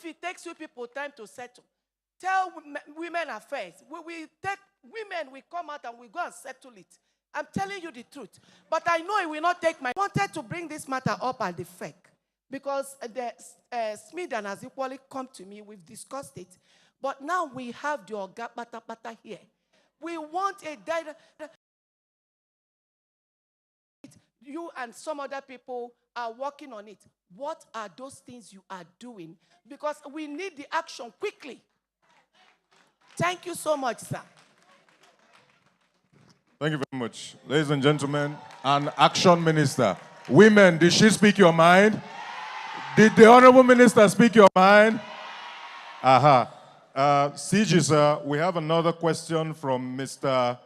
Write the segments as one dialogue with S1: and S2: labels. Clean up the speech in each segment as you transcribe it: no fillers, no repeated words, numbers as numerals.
S1: it takes you people time to settle, tell women affairs. We take women, we come out and we go and settle it. I'm telling you the truth. But I know it will not take my... I wanted to bring this matter up at the FEC because the SMEDAN has equally come to me. We've discussed it. But now we have the Oga Pata Pata here. We want a direct... You and some other people are working on it. What are those things you are doing? Because we need the action quickly. Thank you so much, sir.
S2: Thank you very much. Ladies and gentlemen, an action minister. Women, did she speak your mind? Did the Honorable Minister speak your mind? Aha. CG, sir, we have another question from Mr.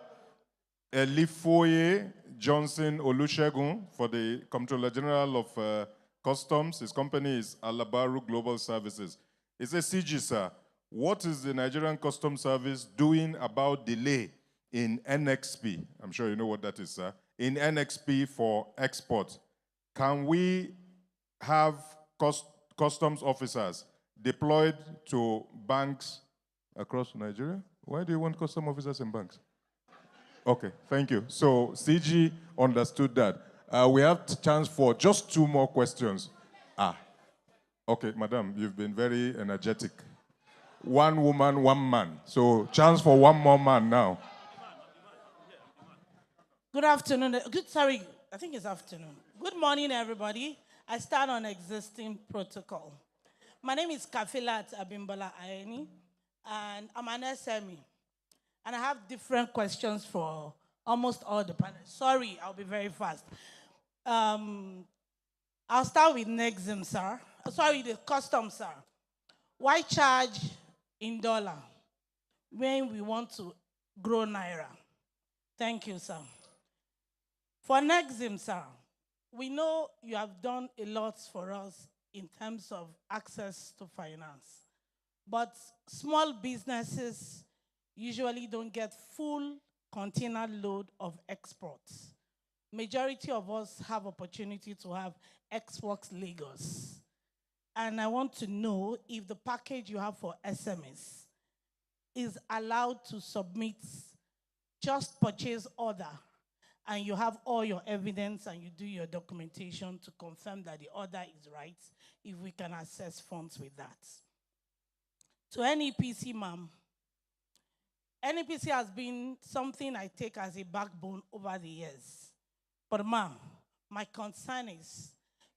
S2: Elifoye Johnson Olusegun for the Comptroller General of Customs. His company is Alabaru Global Services. He says, CG, sir, what is the Nigerian Customs Service doing about delay in NXP? I'm sure you know what that is, sir. In NXP for export. Can we have customs officers deployed to banks across Nigeria? Why do you want customs officers in banks? Okay, thank you. So CG understood that. We have a chance for just 2 more questions. Okay, madam, you've been very energetic. 1 woman, 1 man. So chance for 1 more man now.
S3: Good afternoon. Sorry, I think it's afternoon. Good morning, everybody. I start on existing protocol. My name is Kafilat Abimbola Ayeni, and I'm an SME. And I have different questions for almost all the panelists. Sorry, I'll be very fast. I'll start with Nexim, sir. Sorry, the customs, sir. Why charge in dollar when we want to grow naira? Thank you, sir. For Nexim, sir, we know you have done a lot for us in terms of access to finance. But small businesses usually don't get full container load of exports. Majority of us have opportunity to have Exports Lagos. And I want to know if the package you have for SMEs is allowed to submit just purchase order, and you have all your evidence and you do your documentation to confirm that the order is right, if we can access funds with that. To NEPC, ma'am, NEPC has been something I take as a backbone over the years. But ma'am, my concern is,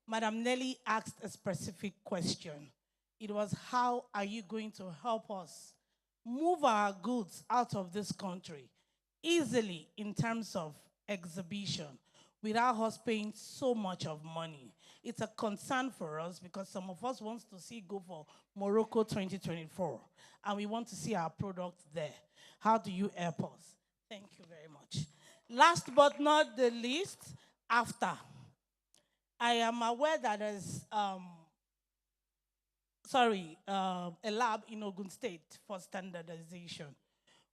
S3: Madam Nelly asked a specific question. It was, how are you going to help us move our goods out of this country easily in terms of exhibition without us paying so much of money? It's a concern for us because some of us want to see go for Morocco 2024 and we want to see our product there. How do you help us? Thank you very much. Last but not the least, after. I am aware that there's a lab in Ogun State for standardization.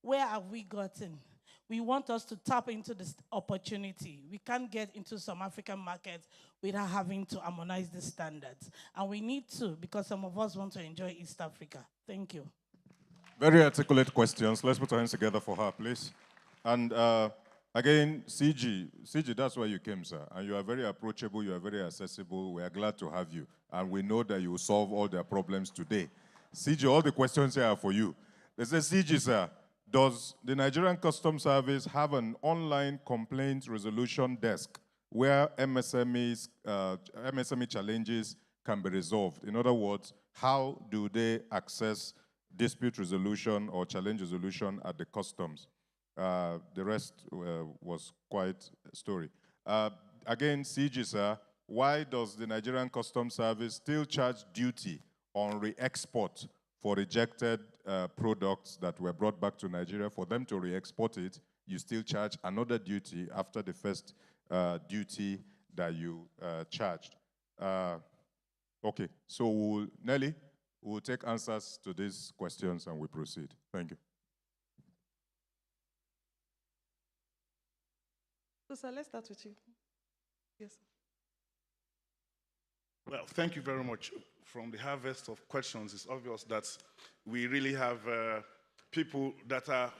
S3: Where have we gotten? We want us to tap into this opportunity. We can't get into some African markets without having to harmonize the standards. And we need to, because some of us want to enjoy East Africa. Thank you.
S2: Very articulate questions. Let's put our hands together for her, please. And again, CG, that's why you came, sir. And you are very approachable, you are very accessible. We are glad to have you. And we know that you will solve all their problems today. CG, all the questions here are for you. They say, CG, sir, does the Nigerian Customs Service have an online complaint resolution desk where MSME challenges can be resolved? In other words, how do they access dispute resolution or challenge resolution at the customs? The rest was quite a story. Again, CG, sir, why does the Nigerian Customs Service still charge duty on re-export for rejected products that were brought back to Nigeria? For them to re-export it, you still charge another duty after the first duty that you charged. Okay, so Nelly, we'll take answers to these questions and we proceed. Thank you.
S4: So, sir, let's start with you. Yes.
S5: Well, thank you very much.
S4: from the harvest of questions, it's obvious that we really have people that are,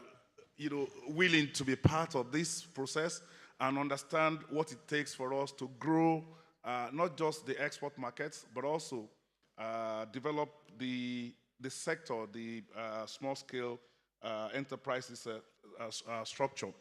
S4: willing to be part of this process and understand what it takes for us to grow not just the export markets, but also develop the sector, the small-scale enterprises structure.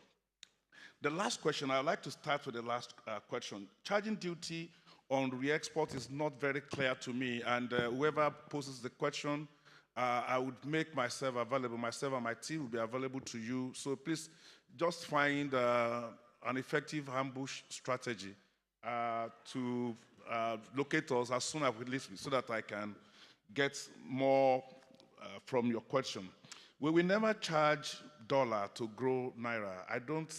S4: The last question, I'd like to start with the last question. Charging duty on re-export is not very clear to me, and whoever poses the question, I would make myself available. Myself and my team will be available to you. So please just find an effective ambush strategy to locate us as soon as we listen so that I can get more from your question. We will never charge dollar to grow naira. I don't,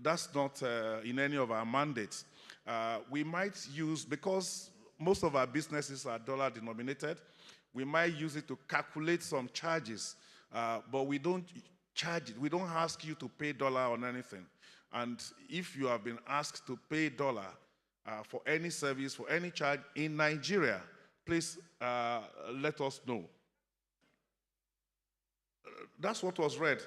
S4: that's not in any of our mandates. We might use, because most of our businesses are dollar denominated, we might use it to calculate some charges, but we don't charge it. We don't ask you to pay dollar on anything. And if you have been asked to pay dollar for any service, for any charge in Nigeria, please let us know. That's what was read.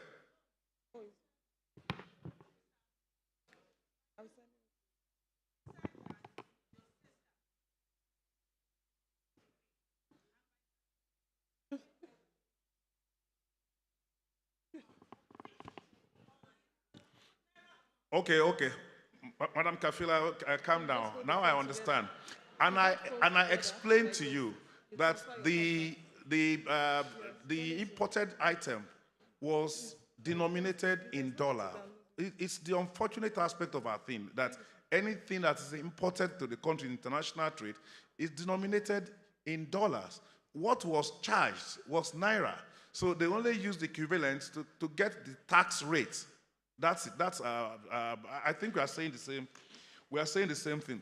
S4: Okay. Madam Kafila, calm down. Now I understand. And I explained to you that the imported item was denominated in dollar. It's the unfortunate aspect of our thing that anything that is imported to the country in international trade is denominated in dollars. What was charged was naira. So they only use the equivalent to get the tax rate. That's it. I think we are saying the same. We are saying the same thing.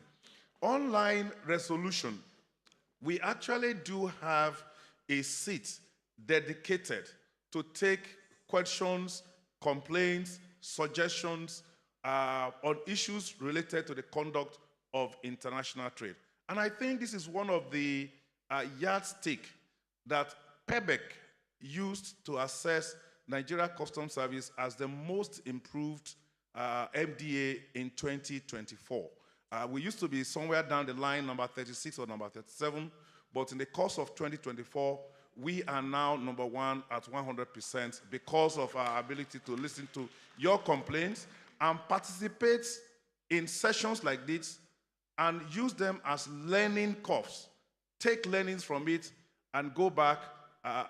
S4: Online resolution. We actually do have a seat dedicated to take questions, complaints, suggestions on issues related to the conduct of international trade. And I think this is one of the yardstick that PEBEC used to assess Nigeria Customs Service as the most improved MDA in 2024. We used to be somewhere down the line, number 36 or number 37, but in the course of 2024, we are now number one at 100% because of our ability to listen to your complaints and participate in sessions like this and use them as learning curves. Take learnings from it and go back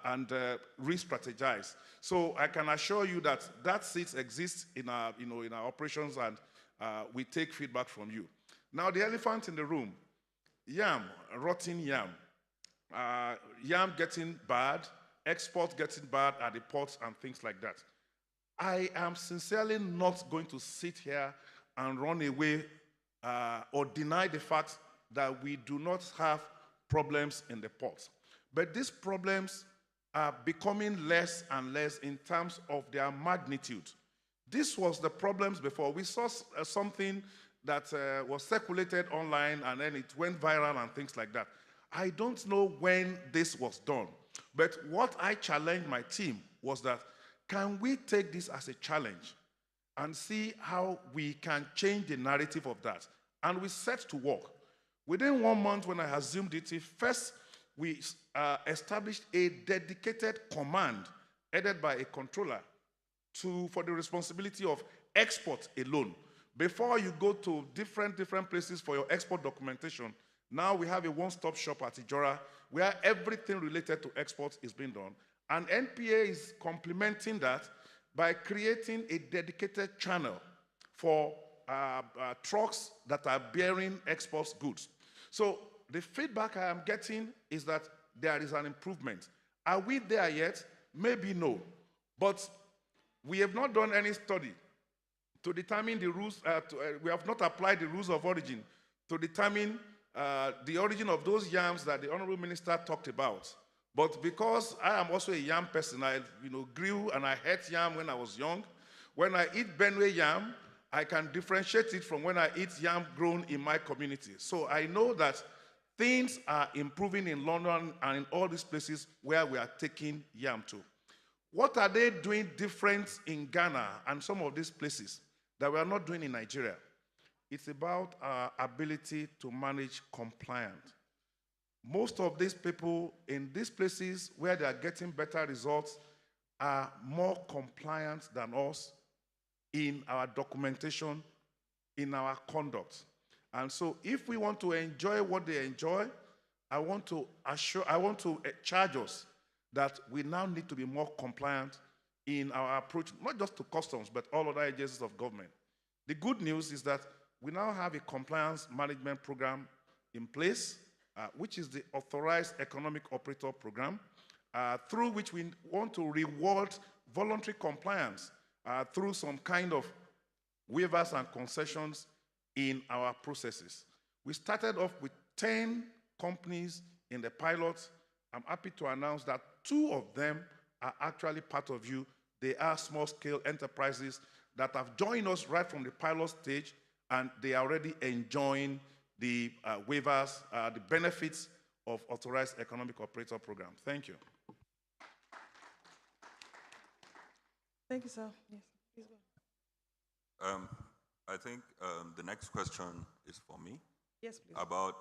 S4: and re-strategize. So I can assure you that that seat exists in our, in our operations, and we take feedback from you. Now the elephant in the room, yam, rotten yam. Yam getting bad, export getting bad at the ports and things like that. I am sincerely not going to sit here and run away or deny the fact that we do not have problems in the ports. But these problems are becoming less and less in terms of their magnitude. This was the problems before. We saw something that was circulated online and then it went viral and things like that. I don't know when this was done, but what I challenged my team was that, can we take this as a challenge and see how we can change the narrative of that? And we set to work. Within 1 month when I assumed it, first we established a dedicated command headed by a controller for the responsibility of export alone. Before you go to different places for your export documentation, now we have a one-stop shop at Ijora where everything related to exports is being done. And NPA is complementing that by creating a dedicated channel for trucks that are bearing export goods. So the feedback I am getting is that there is an improvement. Are we there yet? Maybe no. But we have not done any study to determine the rules, we have not applied the rules of origin to determine the origin of those yams that the Honorable Minister talked about. But because I am also a yam person, I grew and I ate yam when I was young. When I eat Benue yam, I can differentiate it from when I eat yam grown in my community. So I know that things are improving in London and in all these places where we are taking yam to. What are they doing different in Ghana and some of these places that we are not doing in Nigeria? It's about our ability to manage compliance. Most of these people in these places where they are getting better results are more compliant than us in our documentation, in our conduct. And so if we want to enjoy what they enjoy, I want to charge us that we now need to be more compliant in our approach, not just to customs, but all other agencies of government. The good news is that we now have a compliance management program in place, which is the Authorized Economic Operator Program, through which we want to reward voluntary compliance through some kind of waivers and concessions in our processes. We started off with 10 companies in the pilot. I'm happy to announce that 2 of them are actually part of you. They are small-scale enterprises that have joined us right from the pilot stage, and they are already enjoying the waivers, the benefits of Authorized Economic Operator Program. Thank you.
S1: Thank you, sir. Yes, please go.
S5: I think the next question is for me.
S1: Yes, please.
S5: About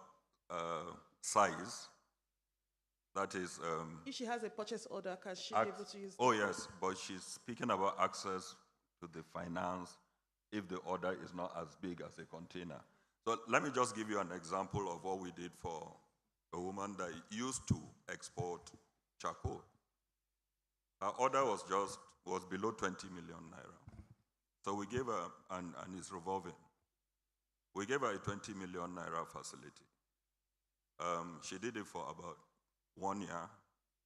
S5: size. That is.
S1: If she has a purchase order, can she be able to use?
S5: Oh yes, but she's speaking about access to the finance if the order is not as big as a container. So let me just give you an example of what we did for a woman that used to export charcoal. Her order was below 20 million naira. So we gave her, and it's revolving. We gave her a 20 million naira facility. She did it for about 1 year,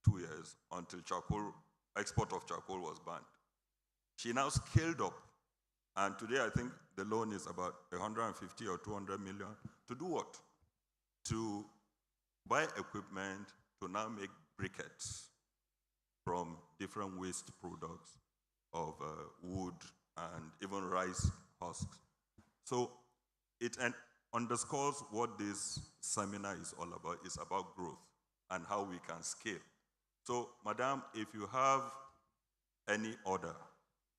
S5: 2 years, until export of charcoal was banned. She now scaled up, and today I think the loan is about 150 or 200 million. To do what? To buy equipment to now make briquettes from different waste products of wood and even rice husks. So it underscores what this seminar is all about. It's about growth and how we can scale. So, madam, if you have any order,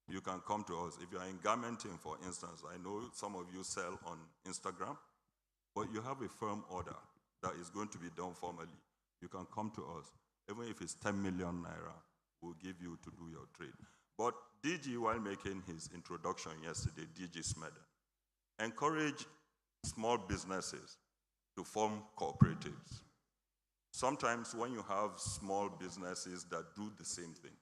S5: you can come to us. If you are in garmenting, for instance, I know some of you sell on Instagram, but you have a firm order that is going to be done formally, you can come to us. Even if it's 10 million naira, we'll give you to do your trade. But DG, while making his introduction yesterday, DG SMEDAN, encourage small businesses to form cooperatives. Sometimes when you have small businesses that do the same thing,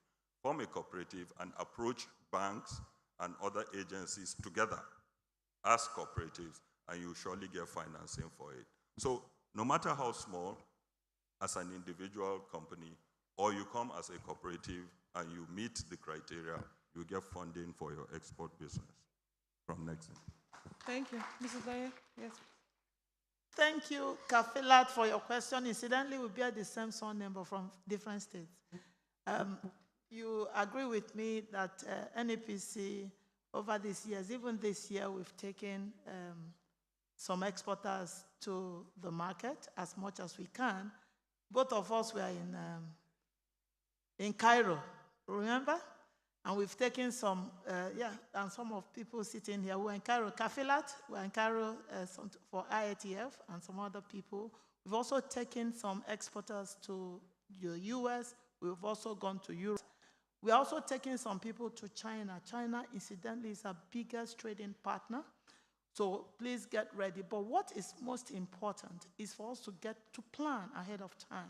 S5: form a cooperative and approach banks and other agencies together as cooperatives, and you surely get financing for it. So no matter how small, as an individual company, or you come as a cooperative and you meet the criteria, you get funding for your export business from Nexim.
S1: Thank you. Mrs. Daya? Yes.
S3: Thank you, Kafilat, for your question. Incidentally, we bear the same surname but from different states. You agree with me that NEPC, over these years, even this year, we've taken some exporters to the market as much as we can. Both of us were in Cairo, remember? And we've taken some, and some of people sitting here were in Cairo. Kafilat were in Cairo for IATF and some other people. We've also taken some exporters to the US. We've also gone to Europe. We're also taking some people to China. China, incidentally, is our biggest trading partner. So please get ready. But what is most important is for us to get to plan ahead of time.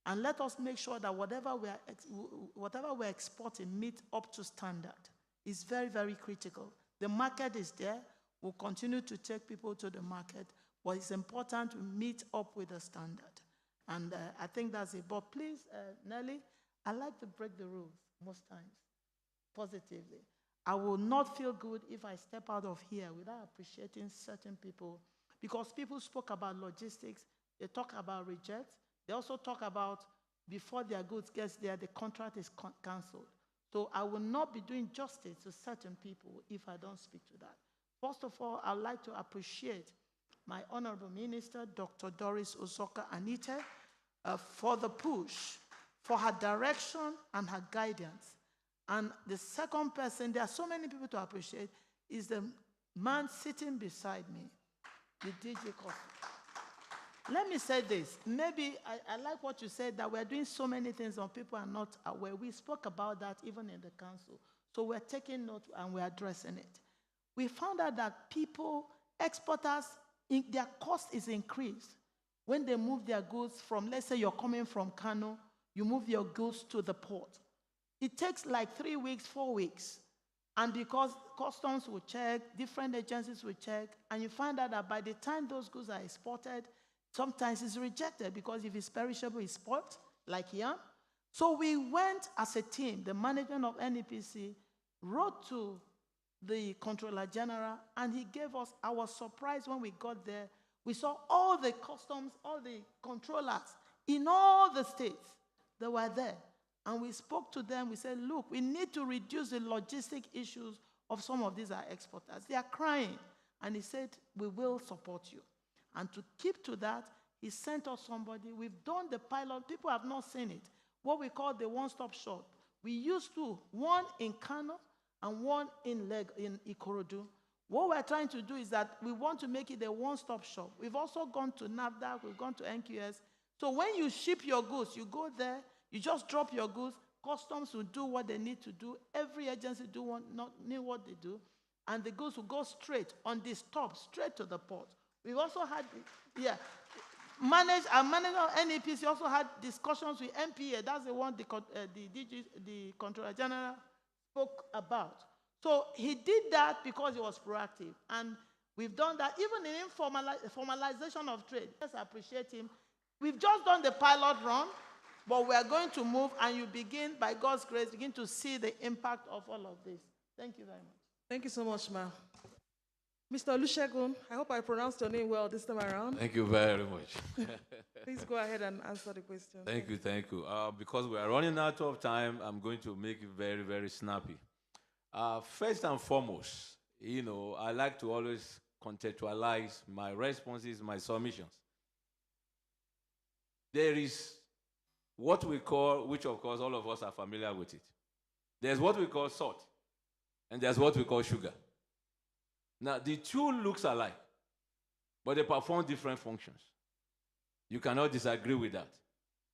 S3: And let us make sure that whatever we're exporting meets up to standard. It's very, very critical. The market is there. We'll continue to take people to the market. But it's important to meet up with the standard. And I think that's it. But please, Nelly, I like to break the rules most times, positively. I will not feel good if I step out of here without appreciating certain people. Because people spoke about logistics. They talk about rejects. They also talk about before their goods gets there, the contract is canceled. So I will not be doing justice to certain people if I don't speak to that. First of all, I'd like to appreciate
S6: my Honorable Minister, Dr. Doris Uzoka Anite, for the push, for her direction and her guidance. And the second person, there are so many people to appreciate, is the man sitting beside me, the DJ Coffee. Let me say this. Maybe I like what you said, that we're doing so many things and people are not aware. We spoke about that even in the council. So we're taking note and we're addressing it. We found out that people, exporters, their cost is increased when they move their goods from, let's say you're coming from Kano, you move your goods to the port. It takes like 3 weeks, 4 weeks. And because customs will check, different agencies will check, and you find out that by the time those goods are exported, sometimes it's rejected because if it's perishable, it's spoiled, like yam. So we went as a team, the management of NEPC wrote to the Controller General, and he gave us, I was surprised when we got there. We saw all the customs, all the controllers in all the states that were there. And we spoke to them. We said, look, we need to reduce the logistic issues of some of these exporters. They are crying. And he said, we will support you. And to keep to that, he sent us somebody. We've done the pilot. People have not seen it. What we call the one-stop shop. We used to, one in Kano and one in Ikorodu. What we're trying to do is that we want to make it a one-stop shop. We've also gone to NAFDAC. We've gone to NQS. So when you ship your goods, you go there, you just drop your goods. Customs will do what they need to do. Every agency know what they do. And the goods will go straight on the stop, straight to the port. We've also had, our manager of NEPC also had discussions with MPA. That's the one the Controller General spoke about. So he did that because he was proactive. And we've done that even in formalization of trade. Let's appreciate him. We've just done the pilot run, but we are going to move, and you begin, by God's grace, begin to see the impact of all of this. Thank you very much.
S1: Thank you so much, ma'am. Mr. Olusegun, I hope I pronounced your name well this time around.
S7: Thank you very much.
S1: Please go ahead and answer the question.
S7: Thank you. Because we are running out of time, I'm going to make it very, very snappy. First and foremost, I like to always contextualize my responses, my submissions. There is what we call, which of course all of us are familiar with it. There's what we call salt, and there's what we call sugar. Now, the two looks alike, but they perform different functions. You cannot disagree with that.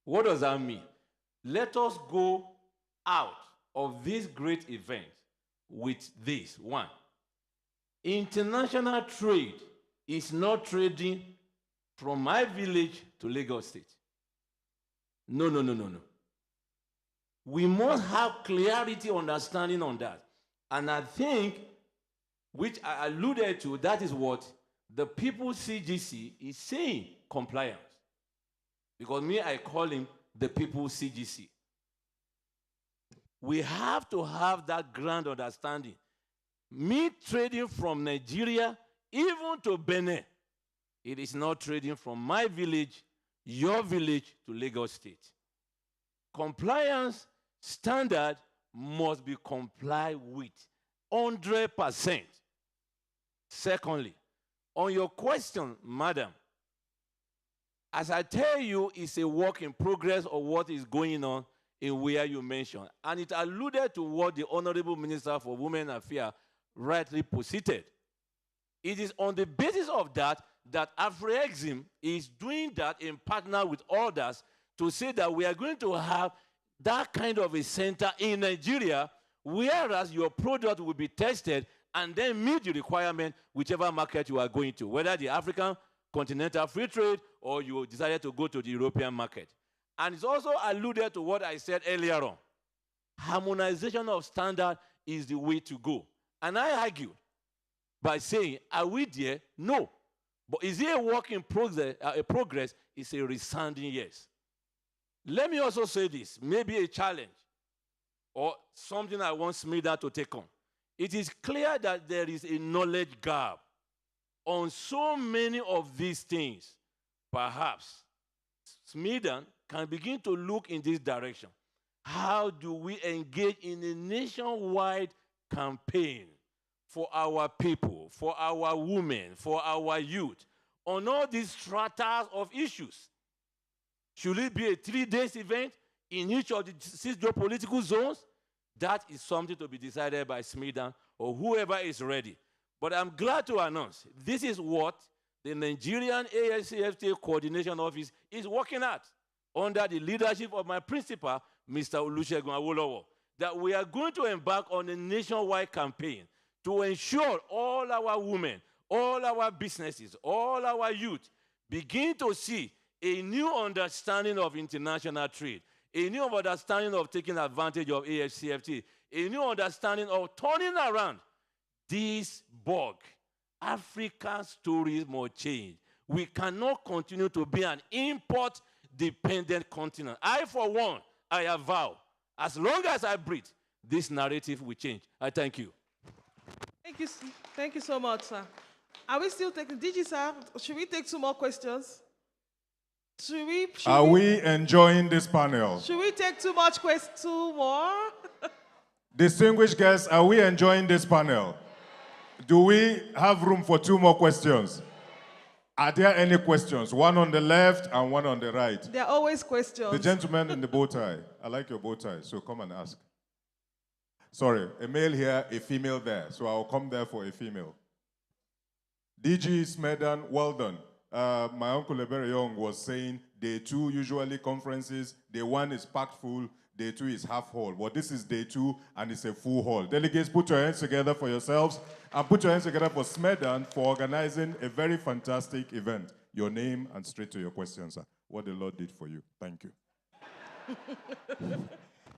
S7: What does that mean? Let us go out of this great event with this. One, international trade is not trading from my village to Lagos State. No. We must have clarity, understanding on that. And I think, which I alluded to, that is what the People's CGC is saying, compliance. Because me, I call him the People's CGC. We have to have that grand understanding. Me trading from Nigeria, even to Benin, it is not trading from my village, your village, to Lagos State. Compliance standard must be complied with 100%. Secondly, on your question, madam, as I tell you, it's a work in progress of what is going on in where you mentioned. And it alluded to what the Honorable Minister for Women Affairs rightly posited. It is on the basis of that AfroExim is doing that in partner with others to say that we are going to have that kind of a center in Nigeria, whereas your product will be tested and then meet the requirement whichever market you are going to, whether the African continental free trade or you decided to go to the European market. And it's also alluded to what I said earlier on. Harmonization of standard is the way to go. And I argued by saying, are we there? No. But is it a work in progress? It's a resounding yes. Let me also say this, maybe a challenge or something I want SMEDAN to take on. It is clear that there is a knowledge gap on so many of these things. Perhaps SMEDAN can begin to look in this direction. How do we engage in a nationwide campaign for our people, for our women, for our youth, on all these strata of issues. Should it be a 3-day event in each of the 6 geopolitical zones? That is something to be decided by SMEDAN or whoever is ready. But I'm glad to announce this is what the Nigerian AICFTA Coordination Office is working at under the leadership of my principal, Mr. Olusegun Awolowo, that we are going to embark on a nationwide campaign to ensure all our women, all our businesses, all our youth begin to see a new understanding of international trade, a new understanding of taking advantage of AFCFTA, a new understanding of turning around this bug. African stories must change. We cannot continue to be an import-dependent continent. I, for one, I avow, as long as I breathe, this narrative will change. I thank you.
S1: Thank you so much, sir. Are we still taking, DG, sir? Should we take 2 more questions?
S2: Are we enjoying this panel?
S1: Should we take 2 more?
S2: Distinguished guests, are we enjoying this panel? Do we have room for 2 more questions? Are there any questions? One on the left and one on the right.
S1: There are always questions.
S2: The gentleman in the bow tie. I like your bow tie, so come and ask. Sorry, a male here, a female there. So I'll come there for a female. DG SMEDAN, well done. My uncle Ebere Young was saying day 2 usually conferences, day 1 is packed full, day 2 is half hall. But this is day 2 and it's a full hall. Delegates, put your hands together for yourselves and put your hands together for SMEDAN for organizing a very fantastic event. Your name and straight to your question, sir. What the Lord did for you. Thank you.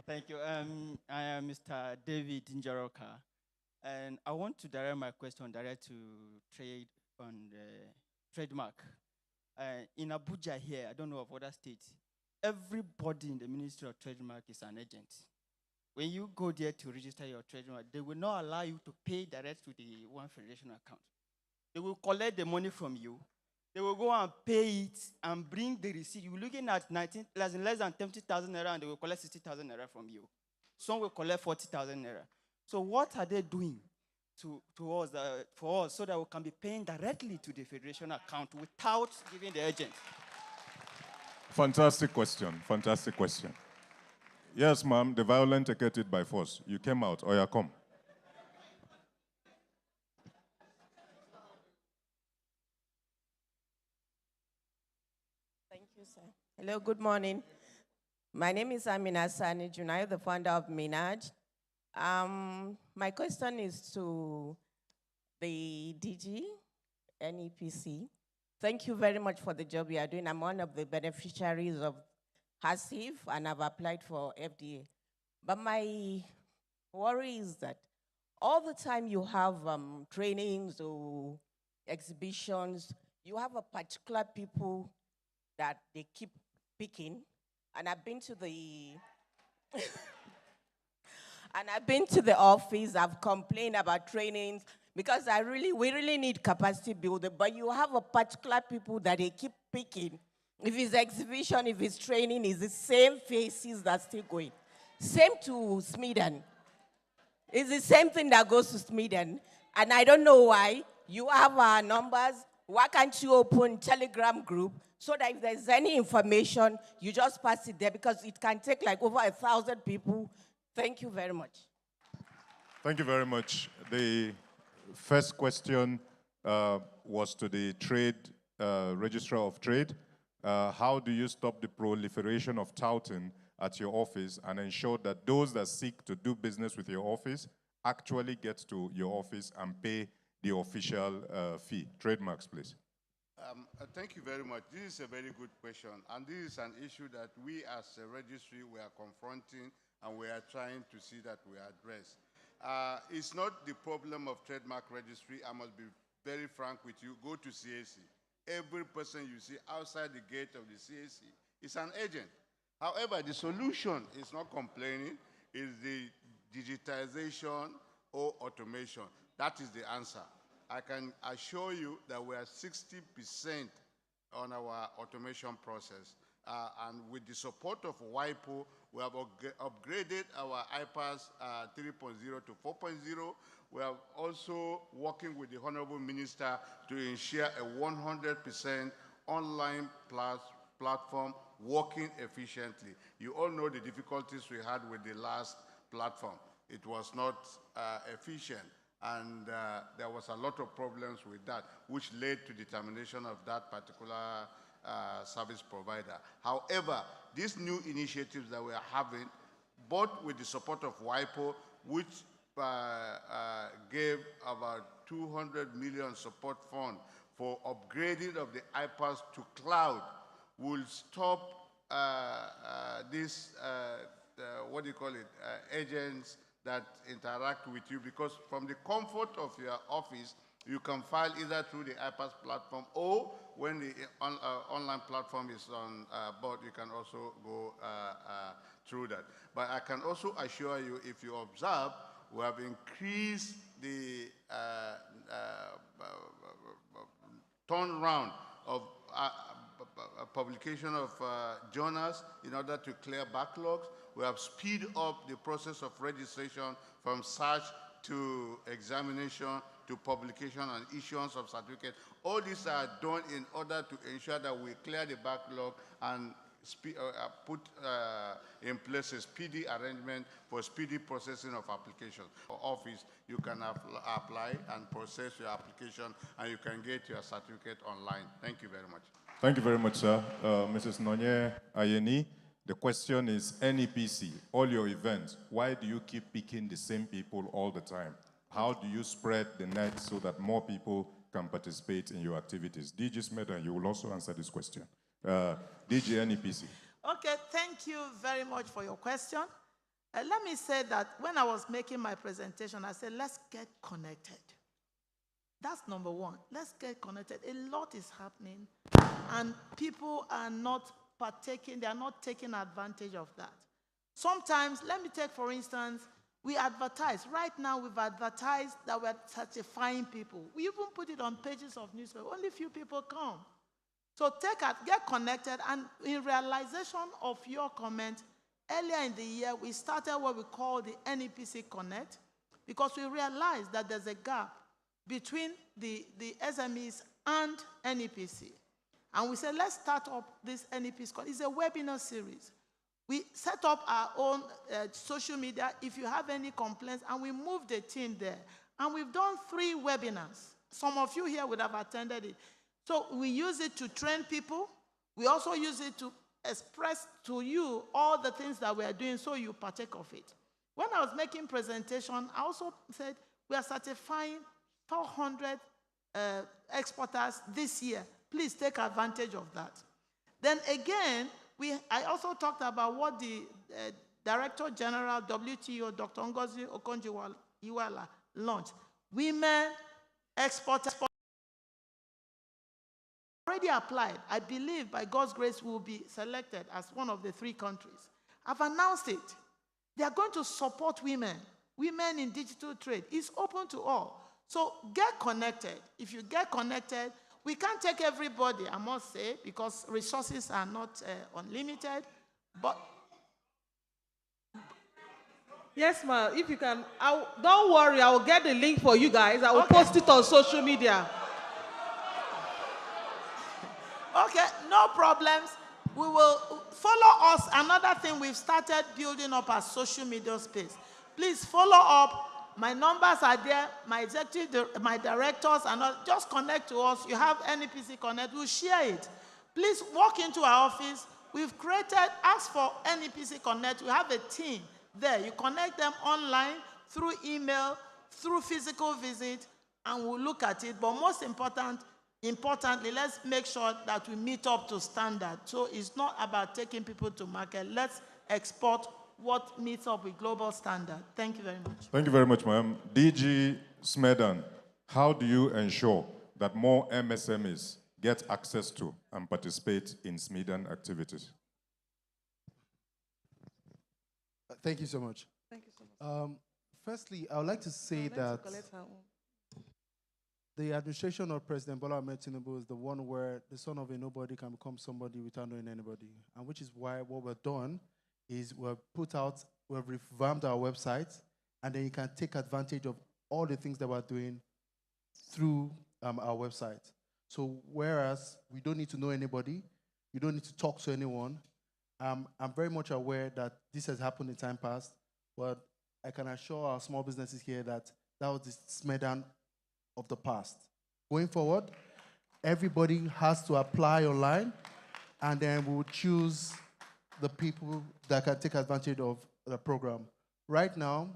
S8: Thank you. I am Mr. David Njaroka, and I want to direct my question direct to trade on the trademark. In Abuja here, I don't know of other states, everybody in the Ministry of Trademark is an agent. When you go there to register your trademark, they will not allow you to pay direct to the One Federation account. They will collect the money from you. They will go and pay it and bring the receipt. You're looking at less than 20,000 naira, and they will collect 60,000 naira from you. Some will collect 40,000 naira. So what are they doing for us so that we can be paying directly to the Federation account without giving the agent?
S2: Fantastic question. Fantastic question. Yes, ma'am, the violent take it by force. You came out, or you come.
S9: Thank you, sir. Hello, good morning. My name is Amina Sani Junai, the founder of Minaj. My question is to the DG, NEPC. Thank you very much for the job you are doing. I'm one of the beneficiaries of HASIF, and I've applied for FDA. But my worry is that all the time you have trainings or exhibitions, you have a particular people that they keep picking. And I've been to the and I've been to the office, I've complained about trainings, because we really need capacity building, but you have a particular people that they keep picking. If it's exhibition, if it's training, it's the same faces that's still going. Same to SMEDAN. It's the same thing that goes to SMEDAN. And I don't know why. You have our numbers. Why can't you open Telegram group so that if there's any information, you just pass it there, because it can take like over 1,000 people. Thank you very much.
S2: Thank you very much. The first question was to the Registrar of Trade. How do you stop the proliferation of touting at your office and ensure that those that seek to do business with your office actually get to your office and pay the official fee? Trademarks, please.
S10: Thank you very much. This is a very good question, and this is an issue that we as a registry we are confronting and we are trying to see that we address. It's not the problem of trademark registry. I must be very frank with you. Go to CAC. Every person you see outside the gate of the CAC is an agent. However, the solution is not complaining, is the digitization or automation. That is the answer. I can assure you that we are 60% on our automation process. And with the support of WIPO, we have upgraded our IPAS 3.0 to 4.0. We are also working with the Honorable Minister to ensure a 100% online platform working efficiently. You all know the difficulties we had with the last platform. It was not efficient, and there was a lot of problems with that, which led to the termination of that particular service provider. However, these new initiatives that we are having, both with the support of WIPO, which gave about 200 million support fund for upgrading of the iPads to cloud, will stop these, what do you call it, agents that interact with you, because from the comfort of your office, you can file either through the iPads platform, or when the online platform is on board, you can also go through that. But I can also assure you, if you observe, we have increased the turnaround of publication of journals in order to clear backlogs. We have speed up the process of registration from search to examination to publication and issuance of certificates. All these are done in order to ensure that we clear the backlog and put in place a speedy arrangement for speedy processing of applications. For office, you can apply and process your application, and you can get your certificate online. Thank you very much.
S2: Thank you very much, sir. Mrs. Nonye Ayeni, the question is NEPC, all your events, why do you keep picking the same people all the time? How do you spread the net so that more people can participate in your activities? DG SMEDAN, you will also answer this question. DG NEPC.
S6: Okay, thank you very much for your question. Let me say that when I was making my presentation, I said, let's get connected. That's number one. Let's get connected. A lot is happening, and people are not partaking, they are not taking advantage of that. Sometimes, let me take, for instance, we advertise. Right now, we've advertised that we're certifying people. We even put it on pages of newspapers. Only few people come. So get connected, and in realization of your comment, earlier in the year, we started what we call the NEPC Connect, because we realized that there's a gap between the SMEs and NEPC. And we said, let's start up this NEPC Connect. It's a webinar series. We set up our own social media if you have any complaints, and we moved the team there. And we've done 3 webinars. Some of you here would have attended it. So we use it to train people. We also use it to express to you all the things that we are doing so you partake of it. When I was making presentation, I also said we are certifying 400 exporters this year. Please take advantage of that. Then again, I also talked about what the Director General, WTO, Dr. Ngozi Okonjo-Iweala launched. Women exporters already applied. I believe by God's grace we will be selected as one of the 3 countries. I've announced it. They are going to support women in digital trade. It's open to all. So get connected. If you get connected, we can't take everybody, I must say, because resources are not unlimited. But
S1: Yes, ma'am. If you can, don't worry. I will get the link for you guys. I will post it on social media.
S6: okay, no problems. We will follow us. Another thing, we've started building up our social media space. Please follow up. My numbers are there, my executive, my directors, and all. Just connect to us. You have NEPC Connect, we'll share it. Please walk into our office. We've created, ask for NEPC Connect. We have a team there. You connect them online, through email, through physical visit, and we'll look at it. But most importantly, let's make sure that we meet up to standard. So it's not about taking people to market. Let's export what meets up with global standard. Thank you very much.
S2: Thank you very much, ma'am. DG SMEDAN, how do you ensure that more MSMEs get access to and participate in SMEDAN activities?
S11: Thank you so much.
S1: Thank you so much.
S11: Firstly, I would like to say that The administration of President Bola Ahmed Tinubu is the one where the son of a nobody can become somebody without knowing anybody. And which is why what we've done is we've revamped our website, and then you can take advantage of all the things that we're doing through our website. So whereas we don't need to know anybody, you don't need to talk to anyone, I'm very much aware that this has happened in time past, but I can assure our small businesses here that that was the SMEDAN of the past. Going forward, everybody has to apply online, and then we'll choose the people that can take advantage of the program. Right now,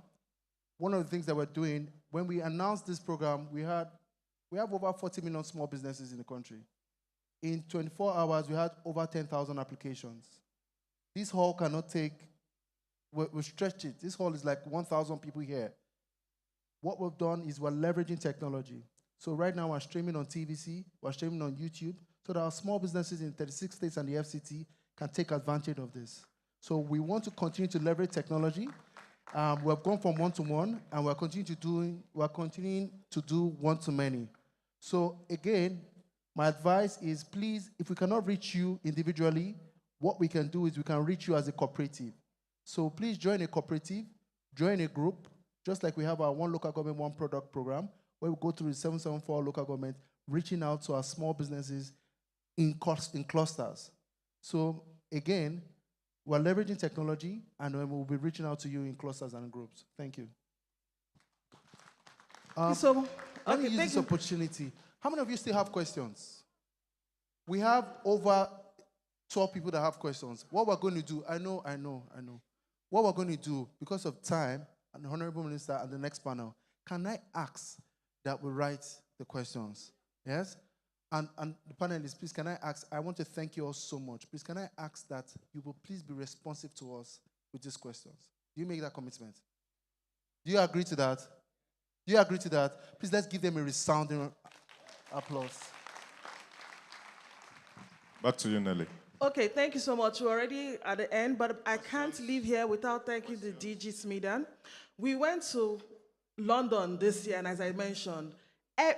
S11: one of the things that we're doing, when we announced this program, we have over 40 million small businesses in the country. In 24 hours, we had over 10,000 applications. This hall cannot take, we stretched it. This hall is like 1,000 people here. What we've done is we're leveraging technology. So right now we're streaming on TVC, we're streaming on YouTube, so that our small businesses in 36 states and the FCT can take advantage of this. So we want to continue to leverage technology. We've gone from one-to-one, and we're continuing to do one-to-many. So again, my advice is, please, if we cannot reach you individually, what we can do is we can reach you as a cooperative. So please join a cooperative, join a group, just like we have our One Local Government, One Product program, where we go through the 774 local government, reaching out to our small businesses in clusters. So again, we're leveraging technology, and then we'll be reaching out to you in clusters and groups. Thank you. Let me use this opportunity. How many of you still have questions? We have over 12 people that have questions. What we're going to do, I know. What we're going to do, because of time, and the Honorable Minister and the next panel, can I ask that we write the questions? Yes? And the panelists, please, can I ask, I want to thank you all so much. Please, can I ask that you will please be responsive to us with these questions? Do you make that commitment? Do you agree to that? Do you agree to that? Please, let's give them a resounding applause.
S2: Back to you, Nelly.
S6: Okay, thank you so much. We're already at the end, but I can't leave here without thanking the DG SMEDAN. We went to London this year, and as I mentioned,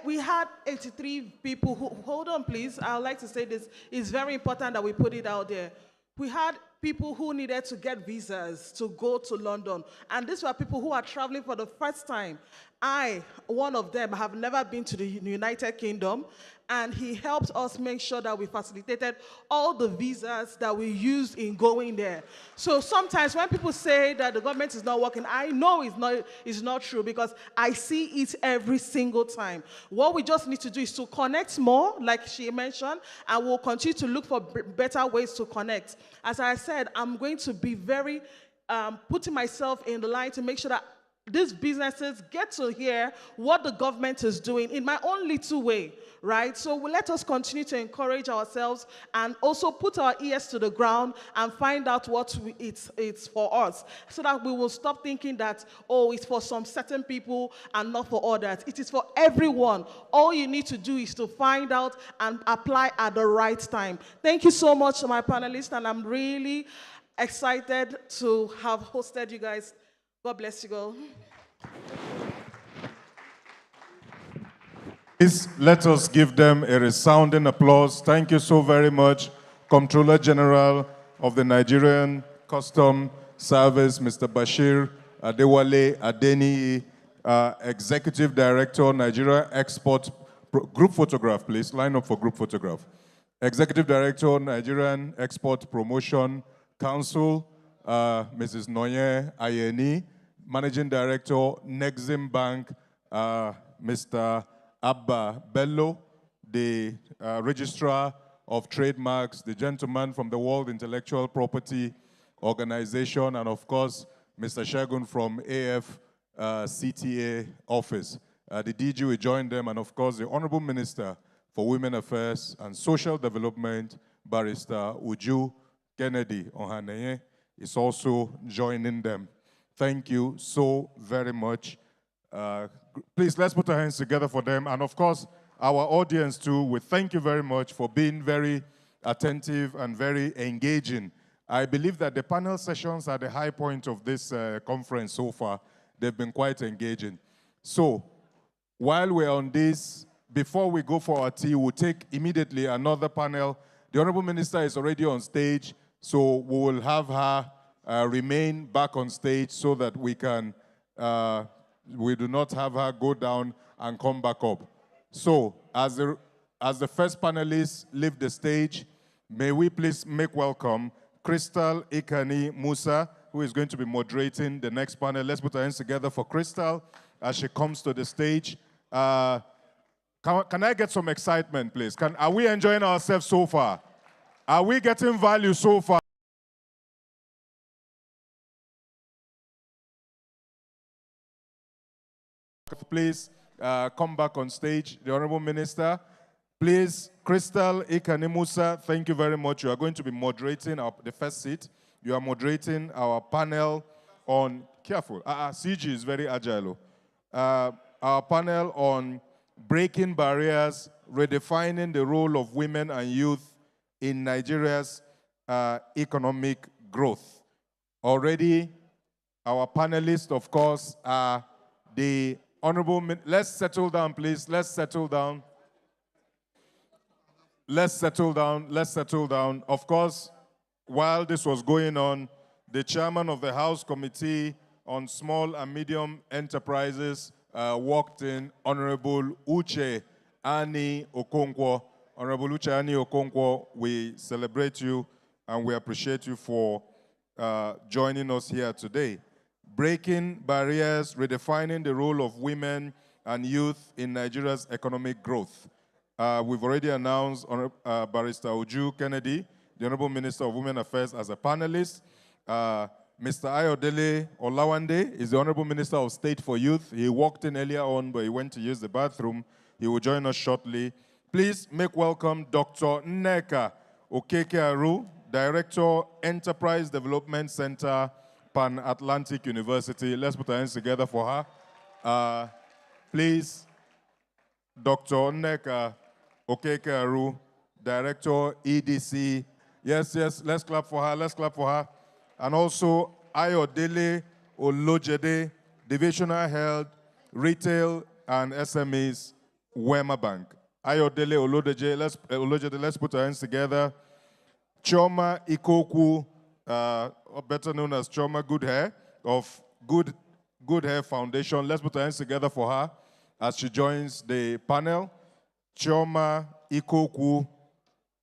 S6: we had 83 people who, hold on please, I would like to say this, it's very important that we put it out there. We had people who needed to get visas to go to London, and these were people who are traveling for the first time. I, one of them, have never been to the United Kingdom, and he helped us make sure that we facilitated all the visas that we used in going there. So sometimes when people say that the government is not working, I know it's not true, because I see it every single time. What we just need to do is to connect more, like she mentioned, and we'll continue to look for better ways to connect. As I said, I'm going to be very putting myself in the line to make sure that these businesses get to hear what the government is doing in my own little way, right? So let us continue to encourage ourselves and also put our ears to the ground and find out what it's for us, so that we will stop thinking that, oh, it's for some certain people and not for others. It is for everyone. All you need to do is to find out and apply at the right time. Thank you so much, my panelists, and I'm really excited to have hosted you guys. God bless you all.
S2: Please let us give them a resounding applause. Thank you so very much, Comptroller General of the Nigerian Custom Service, Mr. Bashir Adewale Adeniyi, Executive Director, Nigeria Export, group photograph, please, line up for group photograph. Executive Director, Nigerian Export Promotion Council, Mrs. Noye Ayeni, Managing Director, Nexim Bank, Mr. Abba Bello, the Registrar of Trademarks, the gentleman from the World Intellectual Property Organization, and of course, Mr. Shagun from AFCTA office. The DG will join them, and of course, the Honorable Minister for Women Affairs and Social Development, Barrister Uju Kennedy Ohaneye, is also joining them. Thank you so very much. Please, let's put our hands together for them. And of course, our audience too, we thank you very much for being very attentive and very engaging. I believe that the panel sessions are the high point of this conference so far. They've been quite engaging. So, while we're on this before we go for our tea, we'll take immediately another panel. The Honorable Minister is already on stage, so we will have her remain back on stage so that we can, we do not have her go down and come back up. So, as the first panelist leave the stage, may we please make welcome Crystal Ikani Musa, who is going to be moderating the next panel. Let's put our hands together for Crystal as she comes to the stage. Can I get some excitement, please? Are we enjoying ourselves so far? Are we getting value so far? Please come back on stage, the Honorable Minister. Please, Crystal Ikanimusa, thank you very much. You are going to be moderating the first seat. You are moderating our panel on, careful, CG is very agile. Our panel on breaking barriers, redefining the role of women and youth in Nigeria's economic growth. Already, our panelists, of course, are the Honorable, let's settle down, please. Let's settle down. Let's settle down. Let's settle down. Of course, while this was going on, the chairman of the House Committee on Small and Medium Enterprises walked in, Honorable Uche Ani Okonkwo. Honorable Uche Ani Okonkwo, we celebrate you and we appreciate you for joining us here today. Breaking barriers, redefining the role of women and youth in Nigeria's economic growth. We've already announced Barrister Uju Kennedy, the Honorable Minister of Women Affairs, as a panelist. Mr. Ayodele Olawande is the Honorable Minister of State for Youth. He walked in earlier on, but he went to use the bathroom. He will join us shortly. Please make welcome Dr. Nneka Okeke-Aru, Director, Enterprise Development Center, Pan-Atlantic University. Let's put our hands together for her. Please, Dr. Nneka Okeke-Aru, Director, EDC. Yes, yes, let's clap for her, let's clap for her. And also, Ayodele Olojede, Divisional Health, Retail and SMEs, Wema Bank. Ayodele Olojede, let's put our hands together. Choma Ikoku, better known as Choma Good Hair, of Good Hair Foundation. Let's put our hands together for her as she joins the panel. Choma Ikoku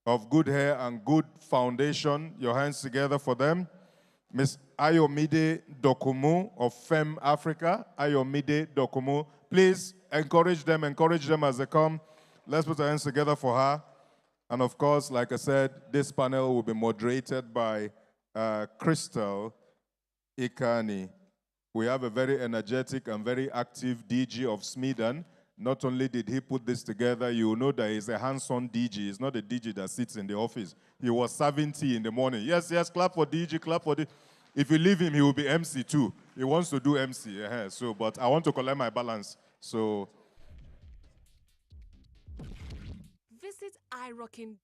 S2: of Good Hair and Good Foundation. Your hands together for them. Ms. Ayomide Dokumu of FEM Africa. Ayomide Dokumu. Please encourage them as they come. Let's put our hands together for her. And of course, like I said, this panel will be moderated by Crystal Ikani. We have a very energetic and very active DG of SMEDAN. Not only did he put this together, you know that he's a hands-on DG. He's not a DG that sits in the office. He was serving tea in the morning. Yes, yes, clap for DG, clap for DG. If you leave him, he will be MC too. He wants to do MC. So, but I want to collect my balance. So.
S12: Visit iRockin.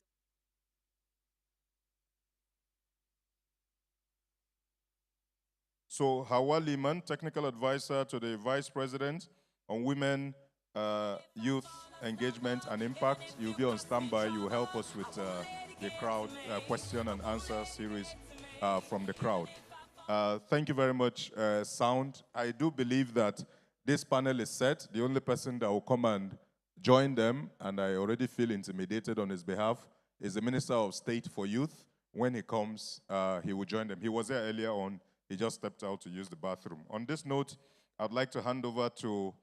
S2: So Hawa Liman, Technical Advisor to the Vice President on Women, Youth Engagement and Impact. You'll be on standby. You will help us with the crowd question and answer series from the crowd. Thank you very much, Sound. I do believe that this panel is set. The only person that will come and join them, and I already feel intimidated on his behalf, is the Minister of State for Youth. When he comes, he will join them. He was there earlier on. He just stepped out to use the bathroom. On this note, I'd like to hand over to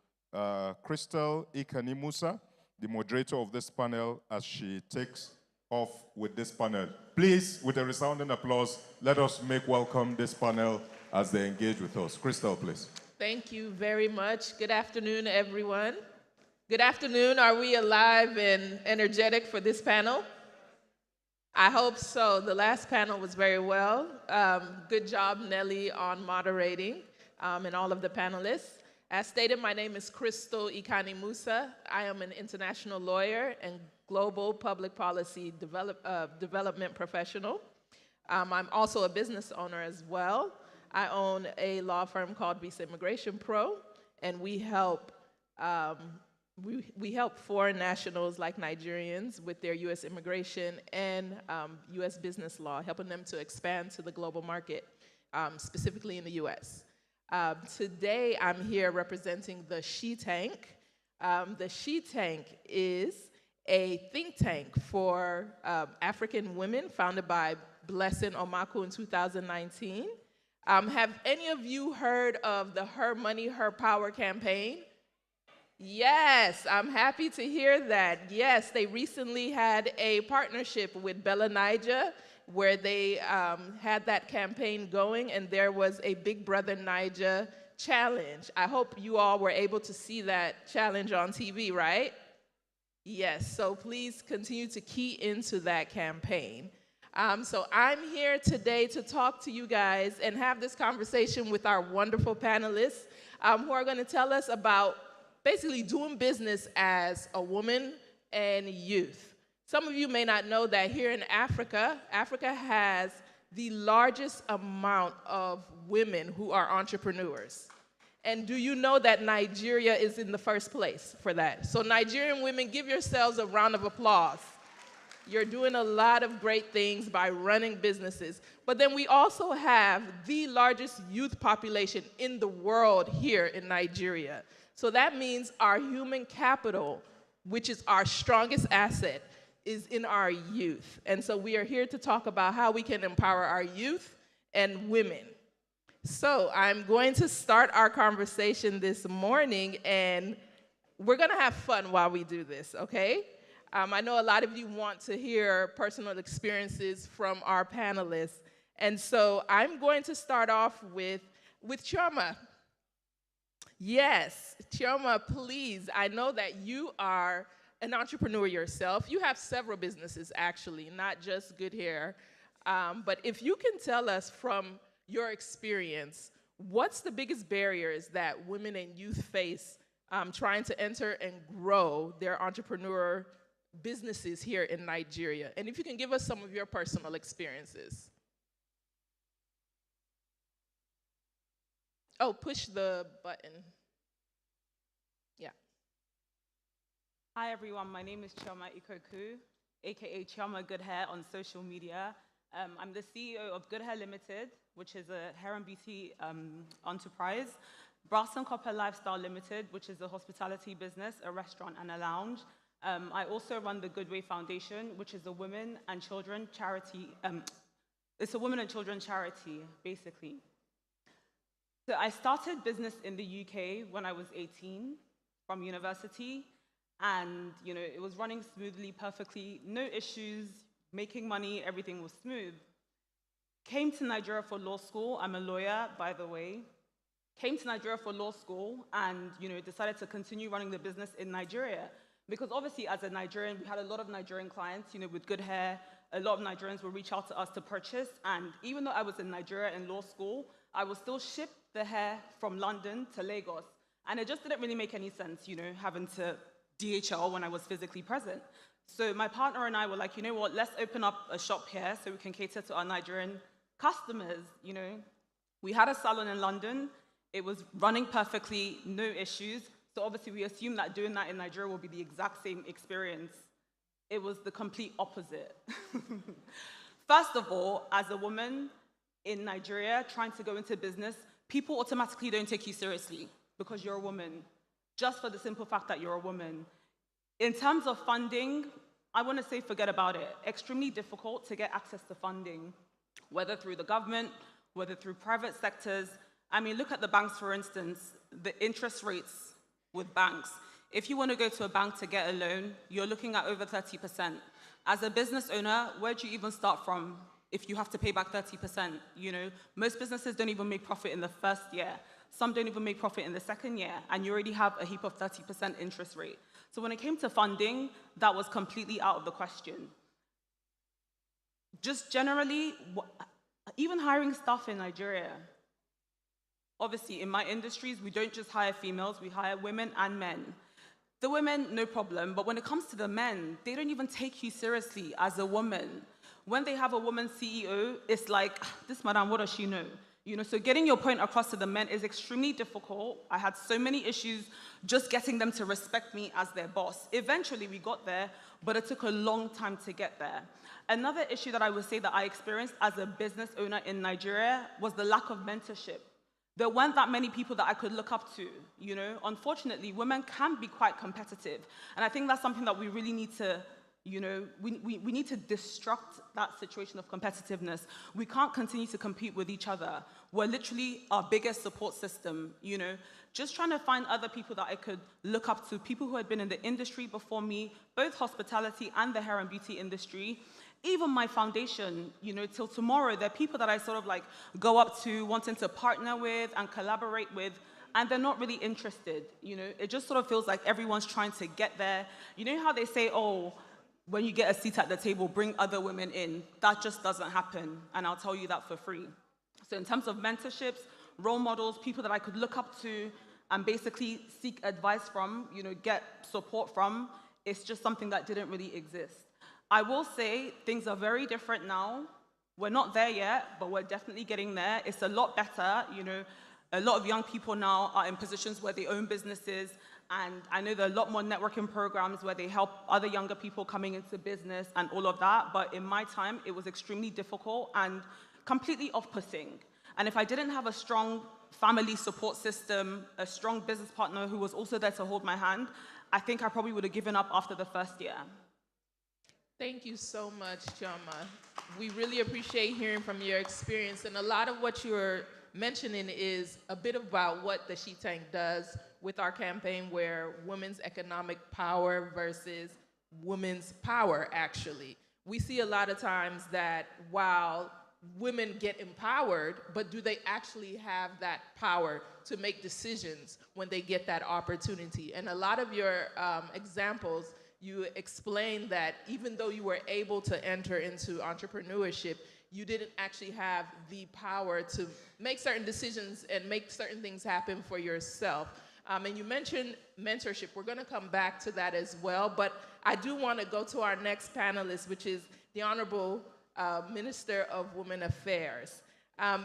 S2: Crystal Ikani Musa, the moderator of this panel, as she takes off with this panel. Please, with a resounding applause, let us make welcome this panel as they engage with us. Crystal, please.
S13: Thank you very much. Good afternoon, everyone. Good afternoon. Are we alive and energetic for this panel? I hope so. The last panel was very well. Good job, Nelly, on moderating, and all of the panelists. As stated, my name is Crystal Ikani Musa. I am an international lawyer and global public policy development professional. I'm also a business owner as well. I own a law firm called Visa Immigration Pro, and we help we help foreign nationals like Nigerians with their U.S. immigration and U.S. business law, helping them to expand to the global market, specifically in the U.S. Today, I'm here representing the She Tank. The She Tank is a think tank for African women founded by Blessing Omaku in 2019. Have any of you heard of the Her Money, Her Power campaign? Yes, I'm happy to hear that. Yes, they recently had a partnership with Bella Niger where they had that campaign going, and there was a Big Brother Niger challenge. I hope you all were able to see that challenge on TV, right? Yes, so please continue to key into that campaign. So I'm here today to talk to you guys and have this conversation with our wonderful panelists who are going to tell us about basically doing business as a woman and youth. Some of you may not know that here in Africa, Africa has the largest amount of women who are entrepreneurs. And do you know that Nigeria is in the first place for that? So Nigerian women, give yourselves a round of applause. You're doing a lot of great things by running businesses. But then we also have the largest youth population in the world here in Nigeria. So that means our human capital, which is our strongest asset, is in our youth. And so we are here to talk about how we can empower our youth and women. So I'm going to start our conversation this morning, and we're going to have fun while we do this, okay? I know a lot of you want to hear personal experiences from our panelists, and so I'm going to start off with Chioma. Yes, Chioma, please. I know that you are an entrepreneur yourself. You have several businesses, actually, not just Good Hair. But if you can tell us from your experience, what's the biggest barriers that women and youth face trying to enter and grow their entrepreneur businesses here in Nigeria? And if you can give us some of your personal experiences. Oh, push the button. Yeah.
S14: Hi, everyone. My name is Chioma Ikoku, aka Chioma Good Hair on social media. I'm the CEO of Good Hair Limited, which is a hair and beauty enterprise. Brass and Copper Lifestyle Limited, which is a hospitality business, a restaurant and a lounge. I also run the Goodway Foundation, which is a women and children charity. It's a women and children charity, basically. So I started business in the UK when I was 18 from university, and it was running smoothly, perfectly, no issues, making money, everything was smooth. Came to Nigeria for law school. I'm a lawyer, by the way. Came to Nigeria for law school and decided to continue running the business in Nigeria. Because obviously, as a Nigerian, we had a lot of Nigerian clients, with Good Hair. A lot of Nigerians would reach out to us to purchase. And even though I was in Nigeria in law school, I would still ship the hair from London to Lagos. And it just didn't really make any sense, having to DHL when I was physically present. So my partner and I were like, what, let's open up a shop here so we can cater to our Nigerian customers, We had a salon in London. It was running perfectly, no issues. So obviously we assumed that doing that in Nigeria would be the exact same experience. It was the complete opposite. First of all, as a woman in Nigeria trying to go into business, people automatically don't take you seriously because you're a woman, just for the simple fact that you're a woman. In terms of funding, I want to say forget about it. Extremely difficult to get access to funding, whether through the government, whether through private sectors. I mean, look at the banks, for instance, the interest rates with banks. If you want to go to a bank to get a loan, you're looking at over 30%. As a business owner, where do you even start from if you have to pay back 30%? Most businesses don't even make profit in the first year. Some don't even make profit in the second year, and you already have a heap of 30% interest rate. So when it came to funding, that was completely out of the question. Just generally, even hiring staff in Nigeria. Obviously, in my industries, we don't just hire females, we hire women and men. The women, no problem, but when it comes to the men, they don't even take you seriously as a woman. When they have a woman CEO, it's like, this madam, what does she know? So getting your point across to the men is extremely difficult. I had so many issues just getting them to respect me as their boss. Eventually we got there, but it took a long time to get there. Another issue that I would say that I experienced as a business owner in Nigeria was the lack of mentorship. There weren't that many people that I could look up to, Unfortunately, women can be quite competitive. And I think that's something that we really need to, we need to destruct that situation of competitiveness. We can't continue to compete with each other. We're literally our biggest support system, Just trying to find other people that I could look up to, people who had been in the industry before me, both hospitality and the hair and beauty industry. Even my foundation, till tomorrow, there are people that I sort of like go up to, wanting to partner with and collaborate with, and they're not really interested, It just sort of feels like everyone's trying to get there. You know how they say, oh, when you get a seat at the table, bring other women in. That just doesn't happen, and I'll tell you that for free. So in terms of mentorships, role models, people that I could look up to and basically seek advice from, get support from, it's just something that didn't really exist. I will say things are very different now. We're not there yet, but we're definitely getting there. It's a lot better. A lot of young people now are in positions where they own businesses, and I know there are a lot more networking programs where they help other younger people coming into business and all of that, but in my time, it was extremely difficult and completely off-putting. And if I didn't have a strong family support system, a strong business partner who was also there to hold my hand, I think I probably would have given up after the first year.
S13: Thank you so much, Chioma. We really appreciate hearing from your experience, and a lot of what you're mentioning is a bit about what the She Tank does with our campaign, where women's economic power versus women's power, actually. We see a lot of times that while women get empowered, but do they actually have that power to make decisions when they get that opportunity? And a lot of your examples, you explained that even though you were able to enter into entrepreneurship, you didn't actually have the power to make certain decisions and make certain things happen for yourself. And you mentioned mentorship. We're going to come back to that as well. But I do want to go to our next panelist, which is the Honorable Minister of Women Affairs.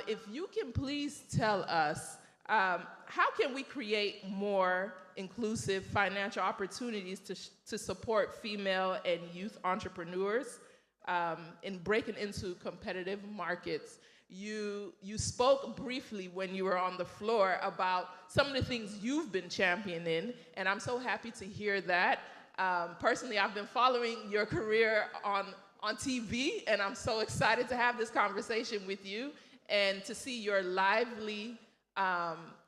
S13: If you can please tell us, how can we create more inclusive financial opportunities to support female and youth entrepreneurs in breaking into competitive markets? You spoke briefly when you were on the floor about some of the things you've been championing, and I'm so happy to hear that. Personally, I've been following your career on TV, and I'm so excited to have this conversation with you and to see your lively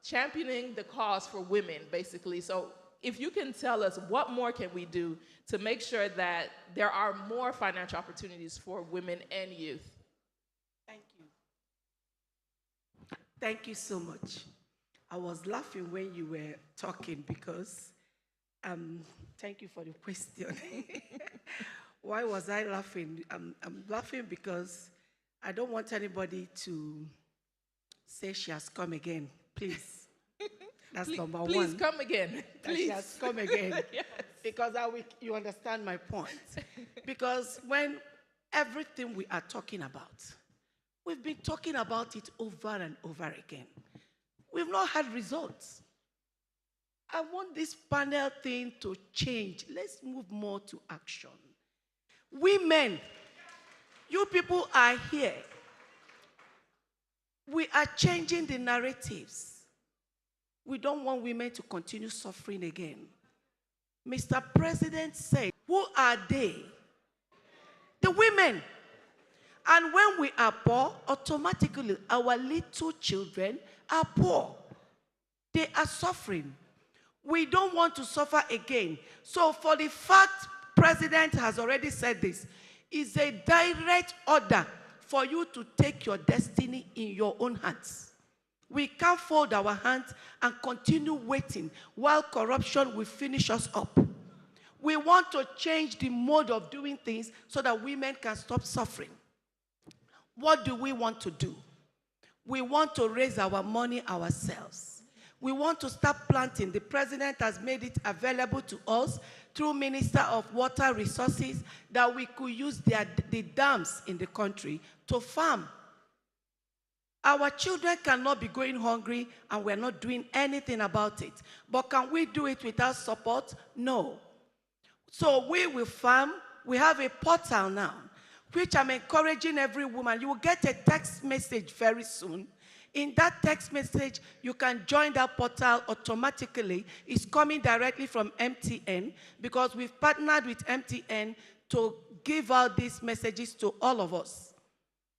S13: championing the cause for women, basically. So if you can tell us what more can we do to make sure that there are more financial opportunities for women and youth.
S1: Thank you. Thank you so much. I was laughing when you were talking because, thank you for the question. Why was I laughing? I'm laughing because I don't want anybody to say she has come again, please. That's number one.
S13: Please come again. Please.
S1: She has come again.
S13: Yes.
S1: Because you understand my point. Because when everything we are talking about, we've been talking about it over and over again. We've not had results. I want this panel thing to change. Let's move more to action. Women, you people are here. We are changing the narratives. We don't want women to continue suffering again. Mr. President said, who are they? The women. And when we are poor, automatically our little children are poor. They are suffering. We don't want to suffer again. So for the fact President has already said this, is a direct order for you to take your destiny in your own hands. We can't fold our hands and continue waiting while corruption will finish us up. We want to change the mode of doing things so that women can stop suffering. What do we want to do? We want to raise our money ourselves. We want to start planting. The president has made it available to us through Minister of Water Resources that we could use the dams in the country to farm. Our children cannot be going hungry and we're not doing anything about it. But can we do it without support? No. So we will farm. We have a portal now, which I'm encouraging every woman. You will get a text message very soon. In that text message, you can join that portal automatically. It's coming directly from MTN because we've partnered with MTN to give out these messages to all of us.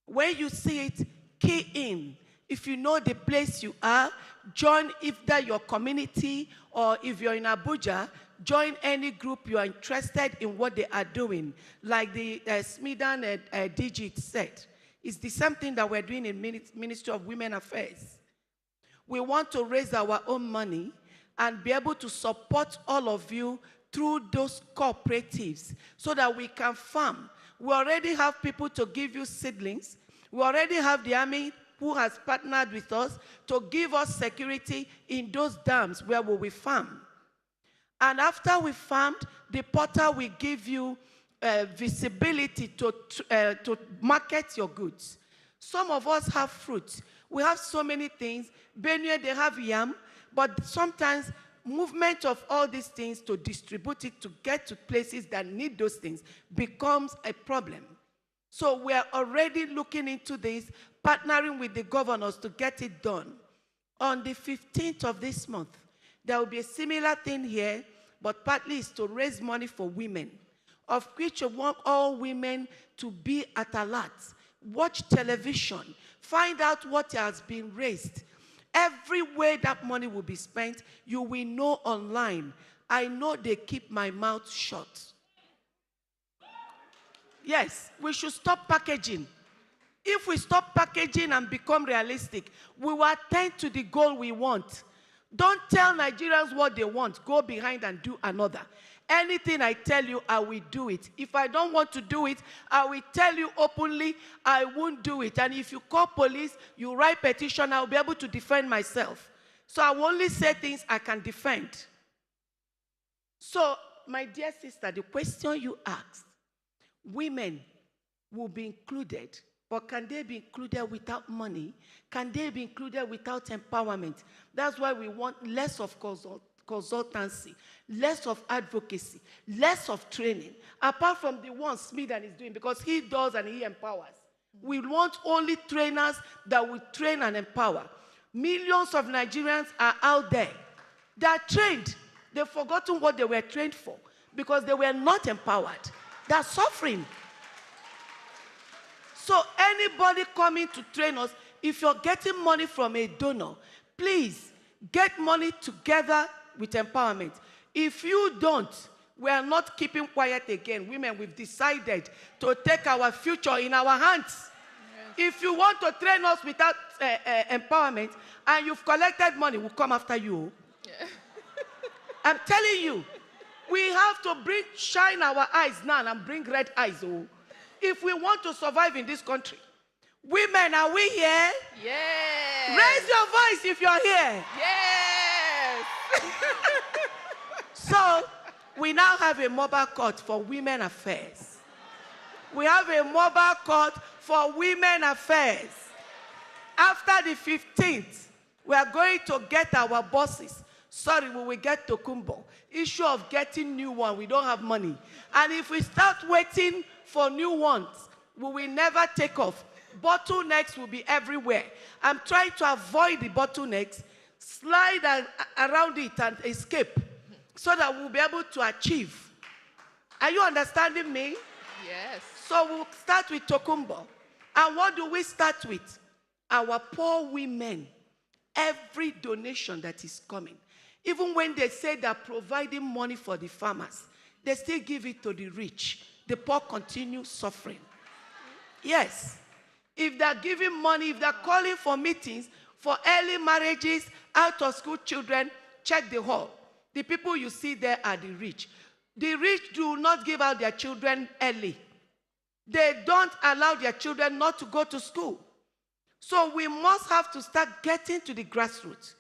S1: When you see it, key in. If you know the place you are, join if that your community, or if you're in Abuja, join any group you are interested in what they are doing. Like the SMEDAN Digit said. It's the same thing that we're doing in Ministry of Women Affairs. We want to raise our own money and be able to support all of you through those cooperatives so that we can farm. We already have people to give you seedlings. We already have the army who has partnered with us to give us security in those dams where we will farm. And after we farmed, the portal will give you visibility to market your goods. Some of us have fruits. We have so many things. Benue, they have yam, but sometimes movement of all these things to distribute it to get to places that need those things becomes a problem. So we're already looking into this, partnering with the governors to get it done. On the 15th of this month, there will be a similar thing here, but partly is to raise money for women, of which I want all women to be at alert. Watch television. Find out what has been raised. Every way that money will be spent, you will know online. I know they keep my mouth shut. Yes, we should stop packaging. If we stop packaging and become realistic, we will attend to the goal we want. Don't tell Nigerians what they want. Go behind and do another. Anything I tell you, I will do it. If I don't want to do it, I will tell you openly, I won't do it. And if you call police, you write petition, I'll be able to defend myself. So I will only say things I can defend. So, my dear sister, the question you asked, women will be included, but can they be included without money? Can they be included without empowerment? That's why we want less of consultancy, less of advocacy, less of training, apart from the one SMEDAN is doing, because he does and he empowers. We want only trainers that will train and empower. Millions of Nigerians are out there. They are trained. They've forgotten what they were trained for because they were not empowered. They are suffering. So anybody coming to train us, if you're getting money from a donor, please get money together with empowerment. If you don't, we are not keeping quiet again. Women, we've decided to take our future in our hands. Yes. If you want to train us without empowerment and you've collected money, we'll come after you. Yeah. I'm telling you, we have to shine our eyes now and bring red eyes. Oh. If we want to survive in this country. Women, are we here?
S13: Yes.
S1: Raise your voice if you're here.
S13: Yes.
S1: So, we now have a mobile court for women affairs. We have a mobile court for women affairs. After the 15th, we are going to get our bosses. Sorry, we will get to Kumbo. Issue of getting new one, we don't have money. And if we start waiting for new ones, we will never take off. Bottlenecks will be everywhere. I'm trying to avoid the bottlenecks, slide around it and escape so that we'll be able to achieve. Are you understanding me?
S13: Yes.
S1: So we'll start with Tokumbo. And what do we start with? Our poor women. Every donation that is coming. Even when they say they're providing money for the farmers, they still give it to the rich. The poor continue suffering. Yes. If they're giving money, if they're calling for meetings, for early marriages, out of school children, check the hall. The people you see there are the rich. The rich do not give out their children early. They don't allow their children not to go to school. So we must have to start getting to the grassroots.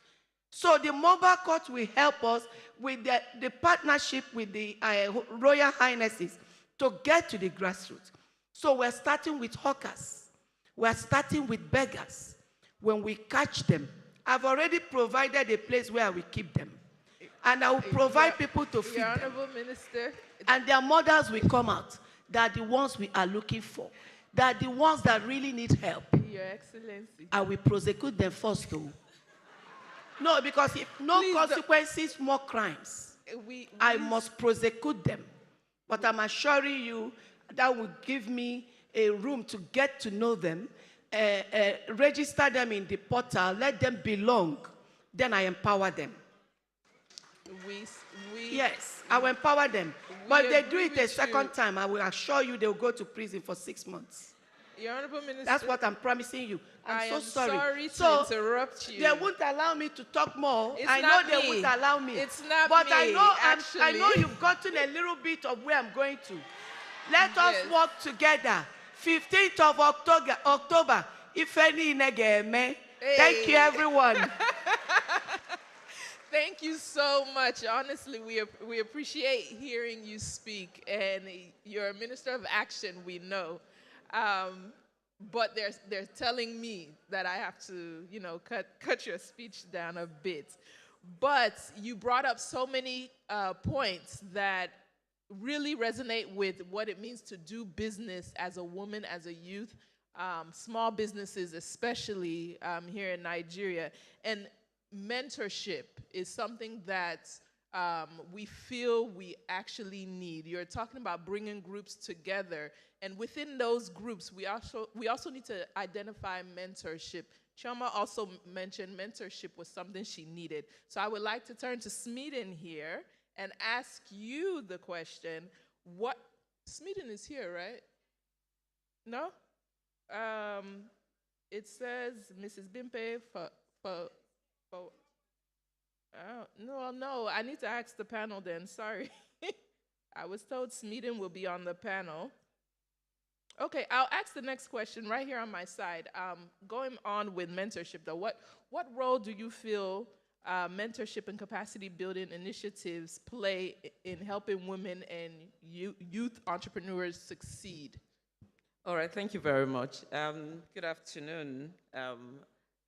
S1: So the mobile court will help us with the partnership with the Royal Highnesses to get to the grassroots. So we're starting with hawkers. We're starting with beggars. when we catch them, I've already provided a place where I will keep them. And I will provide people to feed
S13: Your
S1: them.
S13: Honorable Minister.
S1: And their mothers will come out. They are the ones we are looking for. They are the ones that really need help.
S13: Your Excellency.
S1: I will prosecute them first, though. No, because if no
S13: Please
S1: consequences, more crimes. I must prosecute them. But I'm assuring you that will give me a room to get to know them, register them in the portal, let them belong. Then I empower them. Yes, I will empower them. But if they do it a second time, I will assure you they will go to prison for 6 months.
S13: Your Honorable Minister.
S1: That's what I'm promising you. I'm so sorry.
S13: To interrupt you.
S1: They won't allow me to talk more.
S13: It's
S1: I know
S13: not
S1: they
S13: me.
S1: won't allow me.
S13: It's not
S1: but
S13: me,
S1: I know you've gotten a little bit of where I'm going to. Let us work together. 15th of October. If any negeme. Thank you, everyone.
S13: Thank you so much. Honestly, we appreciate hearing you speak, and you're a minister of action, we know. But they're telling me that I have to, cut your speech down a bit. But you brought up so many points that really resonate with what it means to do business as a woman, as a youth, small businesses, especially here in Nigeria. And mentorship is something that we feel we actually need. You're talking about bringing groups together, and within those groups, we also need to identify mentorship. Chioma also mentioned mentorship was something she needed. So I would like to turn to SMEDAN here and ask you the question, SMEDAN is here, right? No? It says Mrs. Bimpe no, I need to ask the panel then, sorry. I was told SMEDAN will be on the panel. Okay, I'll ask the next question right here on my side. Going on with mentorship though, what role do you feel mentorship and capacity building initiatives play in helping women and youth entrepreneurs succeed?
S15: All right, thank you very much. Good afternoon,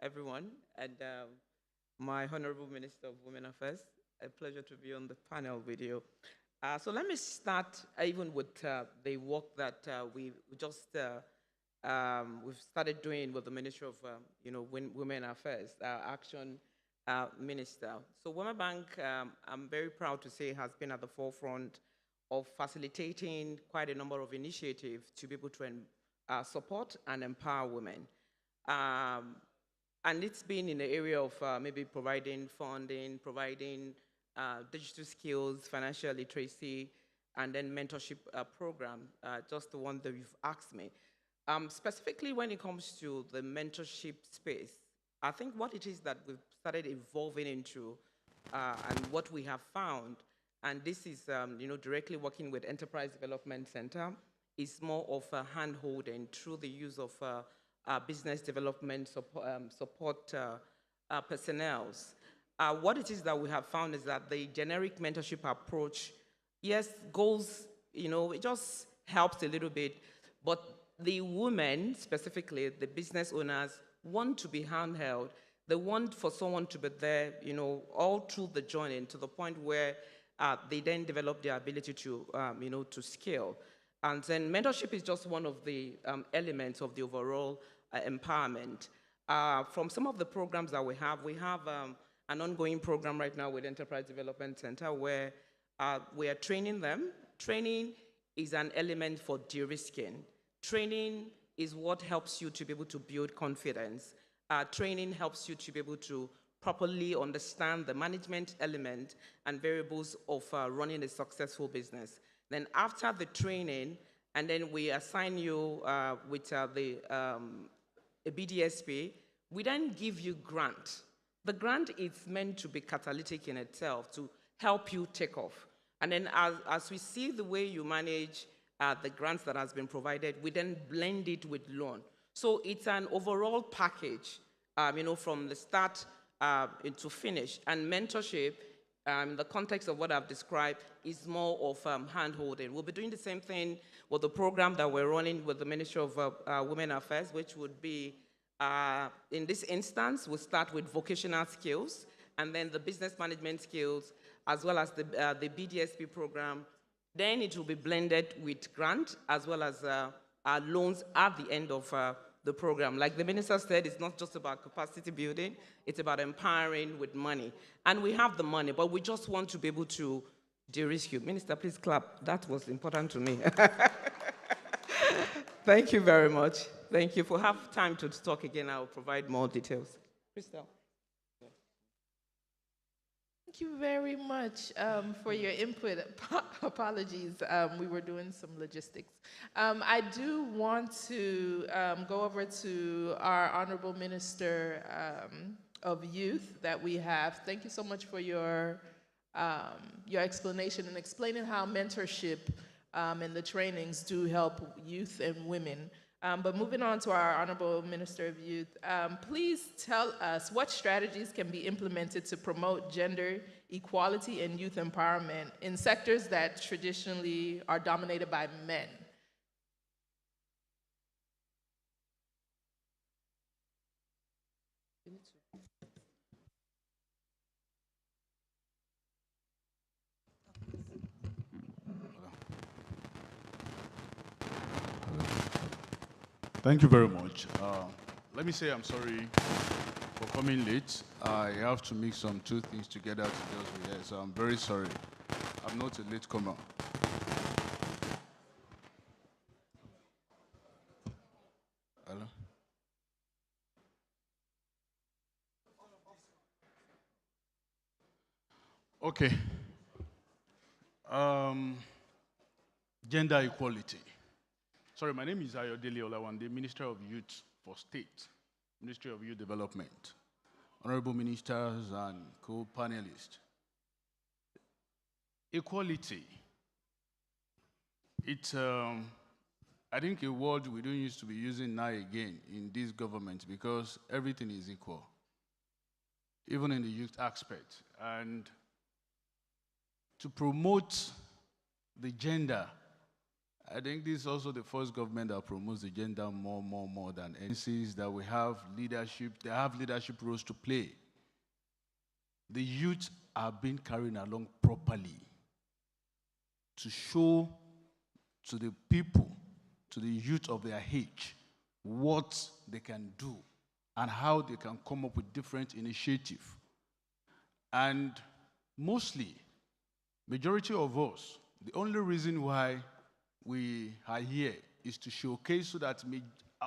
S15: everyone, and my Honorable Minister of Women Affairs. A pleasure to be on the panel with you. So let me start even with the work that we've started doing with the Ministry of Women Affairs, Action Minister. So Women Bank, I'm very proud to say, has been at the forefront of facilitating quite a number of initiatives to be able to support and empower women. And it's been in the area of maybe providing funding, providing digital skills, financial literacy, and then mentorship program, just the one that you've asked me. Specifically when it comes to the mentorship space, I think what it is that we've started evolving into and what we have found, and this is directly working with Enterprise Development Center, is more of a hand-holding through the use of business development support personnel. What it is that we have found is that the generic mentorship approach, yes, goes, it just helps a little bit, but the women, specifically the business owners, want to be handheld. They want for someone to be there, all through the journey to the point where they then develop the ability to, to scale. And then mentorship is just one of the elements of the overall empowerment. From some of the programs that we have an ongoing program right now with Enterprise Development Center where we are training them. Training is an element for de-risking. Training is what helps you to be able to build confidence. Training helps you to be able to properly understand the management element and variables of running a successful business. Then after the training, and then we assign you with a BDSP, we then give you grant. The grant is meant to be catalytic in itself to help you take off. And then as we see the way you manage the grants that has been provided, we then blend it with loan. So it's an overall package, from the start to finish. And mentorship, in the context of what I've described, is more of hand-holding. We'll be doing the same thing with the program that we're running with the Ministry of Women Affairs, which would be In this instance, we'll start with vocational skills, and then the business management skills, as well as the BDSP program. Then it will be blended with grant, as well as loans at the end of the program. Like the minister said, it's not just about capacity building, it's about empowering with money. And we have the money, but we just want to be able to de-risk you. Minister, please clap. That was important to me. Thank you very much. Thank you. If we have time to talk again, I'll provide more details. Crystal.
S13: Thank you very much for your input. Apologies, we were doing some logistics. I do want to go over to our Honorable Minister of Youth that we have. Thank you so much for your explanation and explaining how mentorship and the trainings do help youth and women. But moving on to our Honorable Minister of Youth, please tell us what strategies can be implemented to promote gender equality and youth empowerment in sectors that traditionally are dominated by men.
S16: Thank you very much. Let me say I'm sorry for coming late. I have to mix some two things together to just be here, so I'm very sorry. I'm not a late comer. Hello? Okay. Gender equality. Sorry, my name is Ayodele Olawande, Minister of Youth for State, Ministry of Youth Development. Honorable ministers and co-panelists. Equality. It's, I think, a word we don't used to be using now again in this government because everything is equal, even in the youth aspect. And to promote the gender, I think this is also the first government that promotes the gender more than agencies that we have leadership, they have leadership roles to play. The youth are being carried along properly to show to the people, to the youth of their age, what they can do and how they can come up with different initiatives. And mostly, majority of us, the only reason why we are here is to showcase so that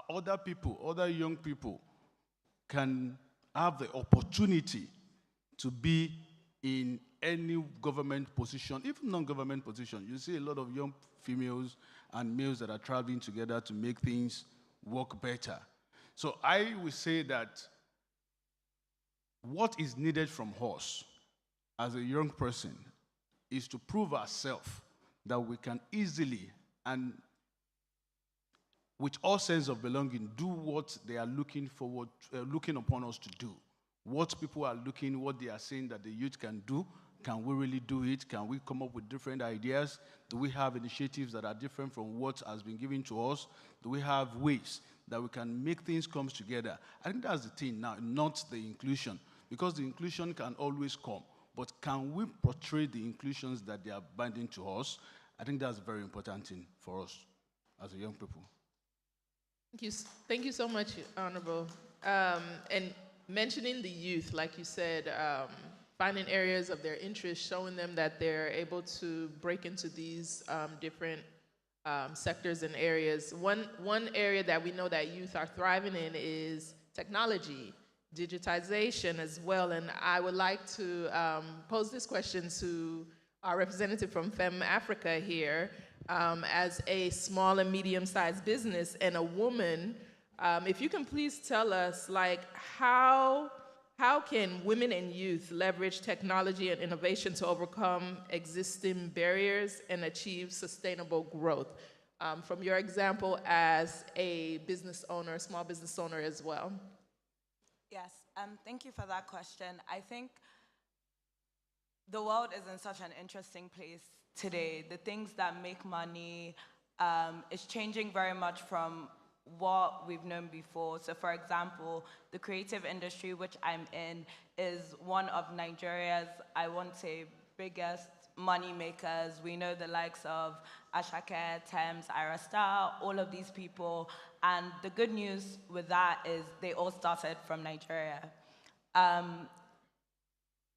S16: other people, other young people can have the opportunity to be in any government position, even non-government position. You see a lot of young females and males that are traveling together to make things work better. So I would say that what is needed from us as a young person is to prove ourselves that we can easily and with all sense of belonging, do what they are looking upon us to do. What people are what they are saying that the youth can do, can we really do it? Can we come up with different ideas? Do we have initiatives that are different from what has been given to us? Do we have ways that we can make things come together? I think that's the thing now, not the inclusion, because the inclusion can always come. But can we portray the inclusions that they are binding to us? I think that's a very important thing for us as a young people.
S13: Thank you so much, Honorable. And mentioning the youth, like you said, finding areas of their interest, showing them that they're able to break into these different sectors and areas. One area that we know that youth are thriving in is technology, digitization as well. And I would like to pose this question to our representative from FEM Africa here. As a small and medium-sized business and a woman, if you can please tell us, like, how can women and youth leverage technology and innovation to overcome existing barriers and achieve sustainable growth? From your example as a business owner, small business owner as well.
S17: Yes, thank you for that question. I think the world is in such an interesting place today. The things that make money is changing very much from what we've known before. So for example, the creative industry, which I'm in, is one of Nigeria's, I won't say biggest money makers. We know the likes of Ashake, Thames, Ira Star, all of these people. And the good news with that is they all started from Nigeria.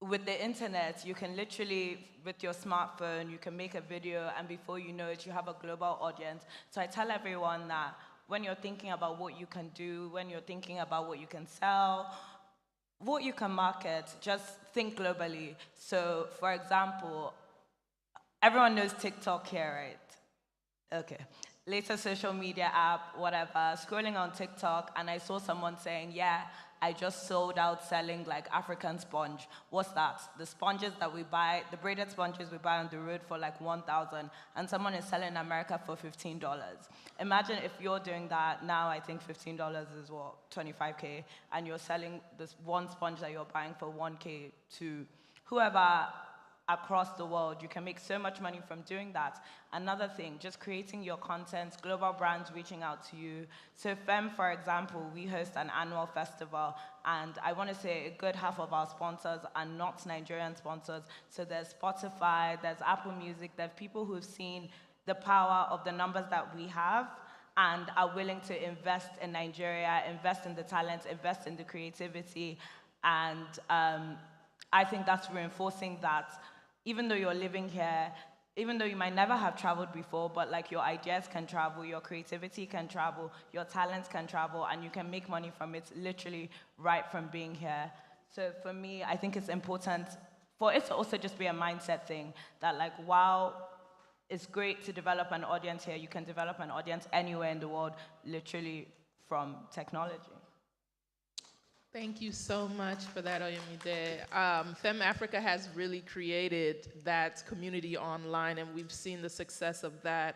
S17: With the internet, you can literally, with your smartphone, you can make a video, and before you know it, you have a global audience. So I tell everyone that when you're thinking about what you can do, when you're thinking about what you can sell, what you can market, just think globally. So for example, everyone knows TikTok here, right? Okay. Latest social media app, whatever, scrolling on TikTok, and I saw someone saying, yeah, I just sold out selling like African sponge. What's that? The sponges that we buy, the braided sponges we buy on the road for like 1,000, and someone is selling in America for $15. Imagine if you're doing that now. I think $15 is what, 25K, and you're selling this one sponge that you're buying for 1K to whoever across the world. You can make so much money from doing that. Another thing, just creating your content, global brands reaching out to you. So FEM, for example, we host an annual festival, and I want to say a good half of our sponsors are not Nigerian sponsors. So there's Spotify, there's Apple Music, there's people who've seen the power of the numbers that we have and are willing to invest in Nigeria, invest in the talent, invest in the creativity. And I think that's reinforcing that even though you're living here, even though you might never have traveled before, but like your ideas can travel, your creativity can travel, your talents can travel, and you can make money from it literally right from being here. So for me, I think it's important for it to also just be a mindset thing that like, while it's great to develop an audience here, you can develop an audience anywhere in the world, literally from technology.
S13: Thank you so much for that, Oyemide. Fem Africa has really created that community online, and we've seen the success of that.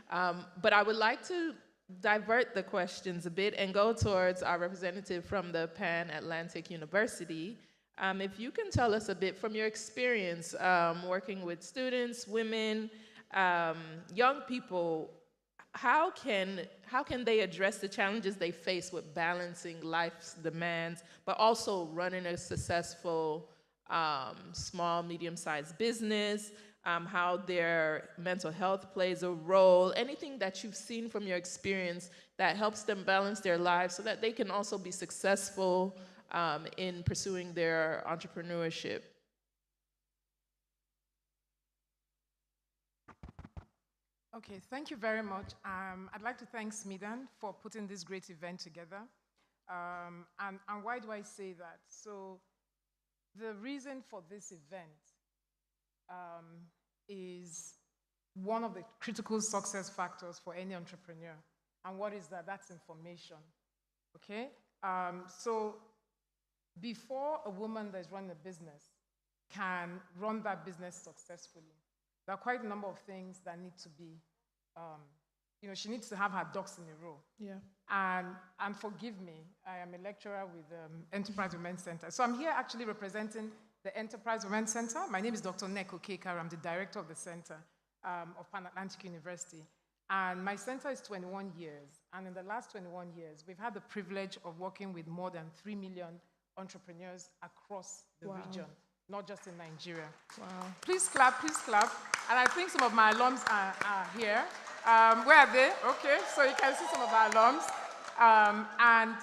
S13: But I would like to divert the questions a bit and go towards our representative from the Pan Atlantic University. If you can tell us a bit from your experience working with students, women, young people, how can they address the challenges they face with balancing life's demands, but also running a successful small, medium-sized business, how their mental health plays a role, anything that you've seen from your experience that helps them balance their lives so that they can also be successful in pursuing their entrepreneurship?
S18: Okay, thank you very much. I'd like to thank SMEDAN for putting this great event together. And why do I say that? So the reason for this event is one of the critical success factors for any entrepreneur. And what is that? That's information, okay? So before a woman that is running a business can run that business successfully, there are quite a number of things that need to be, she needs to have her ducks in a row.
S13: Yeah.
S18: And forgive me, I am a lecturer with Enterprise Women's Center. So I'm here actually representing the Enterprise Women's Center. My name is Dr. Neko Kekar. I'm the director of the center of Pan Atlantic University. And my center is 21 years. And in the last 21 years, we've had the privilege of working with more than 3 million entrepreneurs across the region, not just in Nigeria.
S13: Wow.
S18: Please clap, please clap. And I think some of my alums are here. Where are they? Okay, so you can see some of our alums. And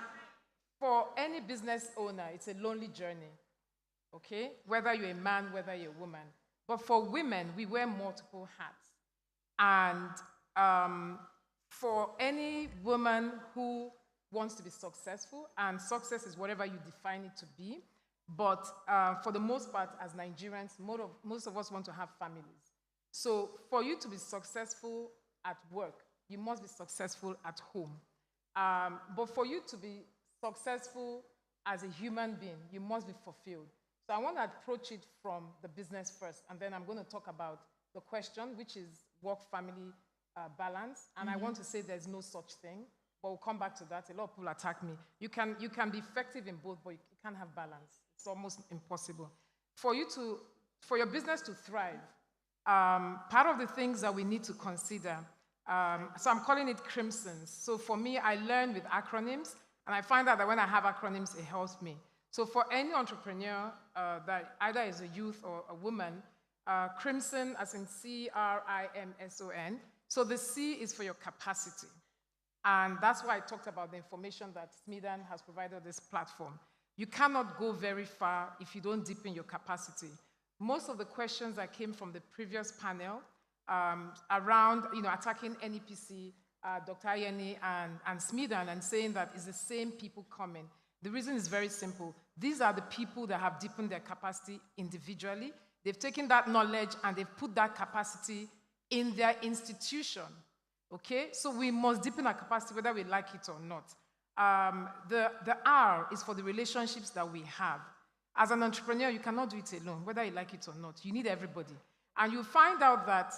S18: for any business owner, it's a lonely journey, okay? Whether you're a man, whether you're a woman. But for women, we wear multiple hats. And for any woman who wants to be successful, and success is whatever you define it to be, but for the most part, as Nigerians, most of us want to have families. So for you to be successful at work, you must be successful at home. But for you to be successful as a human being, you must be fulfilled. So I want to approach it from the business first, and then I'm going to talk about the question, which is work-family balance. And I want to say there's no such thing, but we'll come back to that. A lot of people attack me. You can be effective in both, but you can't have balance. It's almost impossible. For your business to thrive, part of the things that we need to consider So I'm calling it Crimsons. So for me, I learn with acronyms, and I find out that when I have acronyms, it helps me. So for any entrepreneur that either is a youth or a woman, Crimson, as in CRIMSON. So the C is for your capacity. And that's why I talked about the information that SMEDAN has provided this platform. You cannot go very far if you don't deepen your capacity. Most of the questions that came from the previous panel around attacking NEPC, Dr. Ayeni and SMEDAN, and saying that it's the same people coming. The reason is very simple. These are the people that have deepened their capacity individually. They've taken that knowledge and they've put that capacity in their institution. Okay? So we must deepen our capacity whether we like it or not. The R is for the relationships that we have. As an entrepreneur, you cannot do it alone, whether you like it or not. You need everybody. And you find out that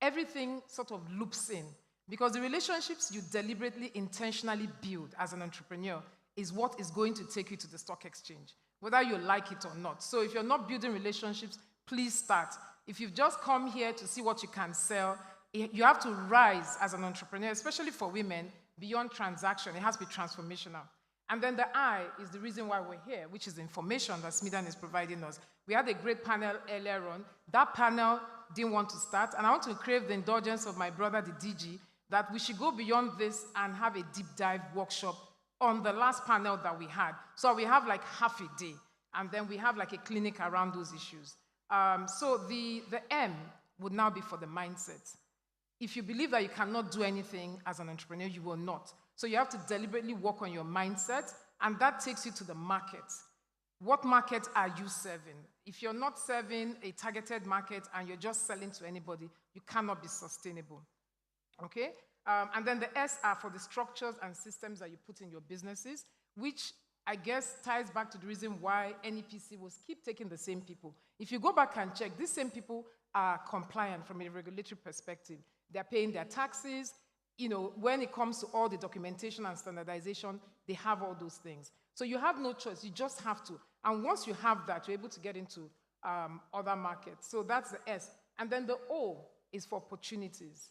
S18: everything sort of loops in, because the relationships you deliberately, intentionally build as an entrepreneur is what is going to take you to the stock exchange, whether you like it or not. So if you're not building relationships, please start. If you've just come here to see what you can sell, you have to rise as an entrepreneur, especially for women, beyond transaction. It has to be transformational. And then the I is the reason why we're here, which is the information that SMEDAN is providing us. We had a great panel earlier on. That panel didn't want to start, and I want to crave the indulgence of my brother, the DG, that we should go beyond this and have a deep dive workshop on the last panel that we had. So we have like half a day, and then we have like a clinic around those issues. So the M would now be for the mindset. If you believe that you cannot do anything as an entrepreneur, you will not. So you have to deliberately work on your mindset, and that takes you to the market. What market are you serving? If you're not serving a targeted market and you're just selling to anybody, you cannot be sustainable. Okay? And then the S are for the structures and systems that you put in your businesses, which I guess ties back to the reason why NEPC will keep taking the same people. If you go back and check, these same people are compliant from a regulatory perspective. They're paying their taxes. When it comes to all the documentation and standardization, they have all those things. So you have no choice. You just have to. And once you have that, you're able to get into other markets. So that's the S. And then the O is for opportunities,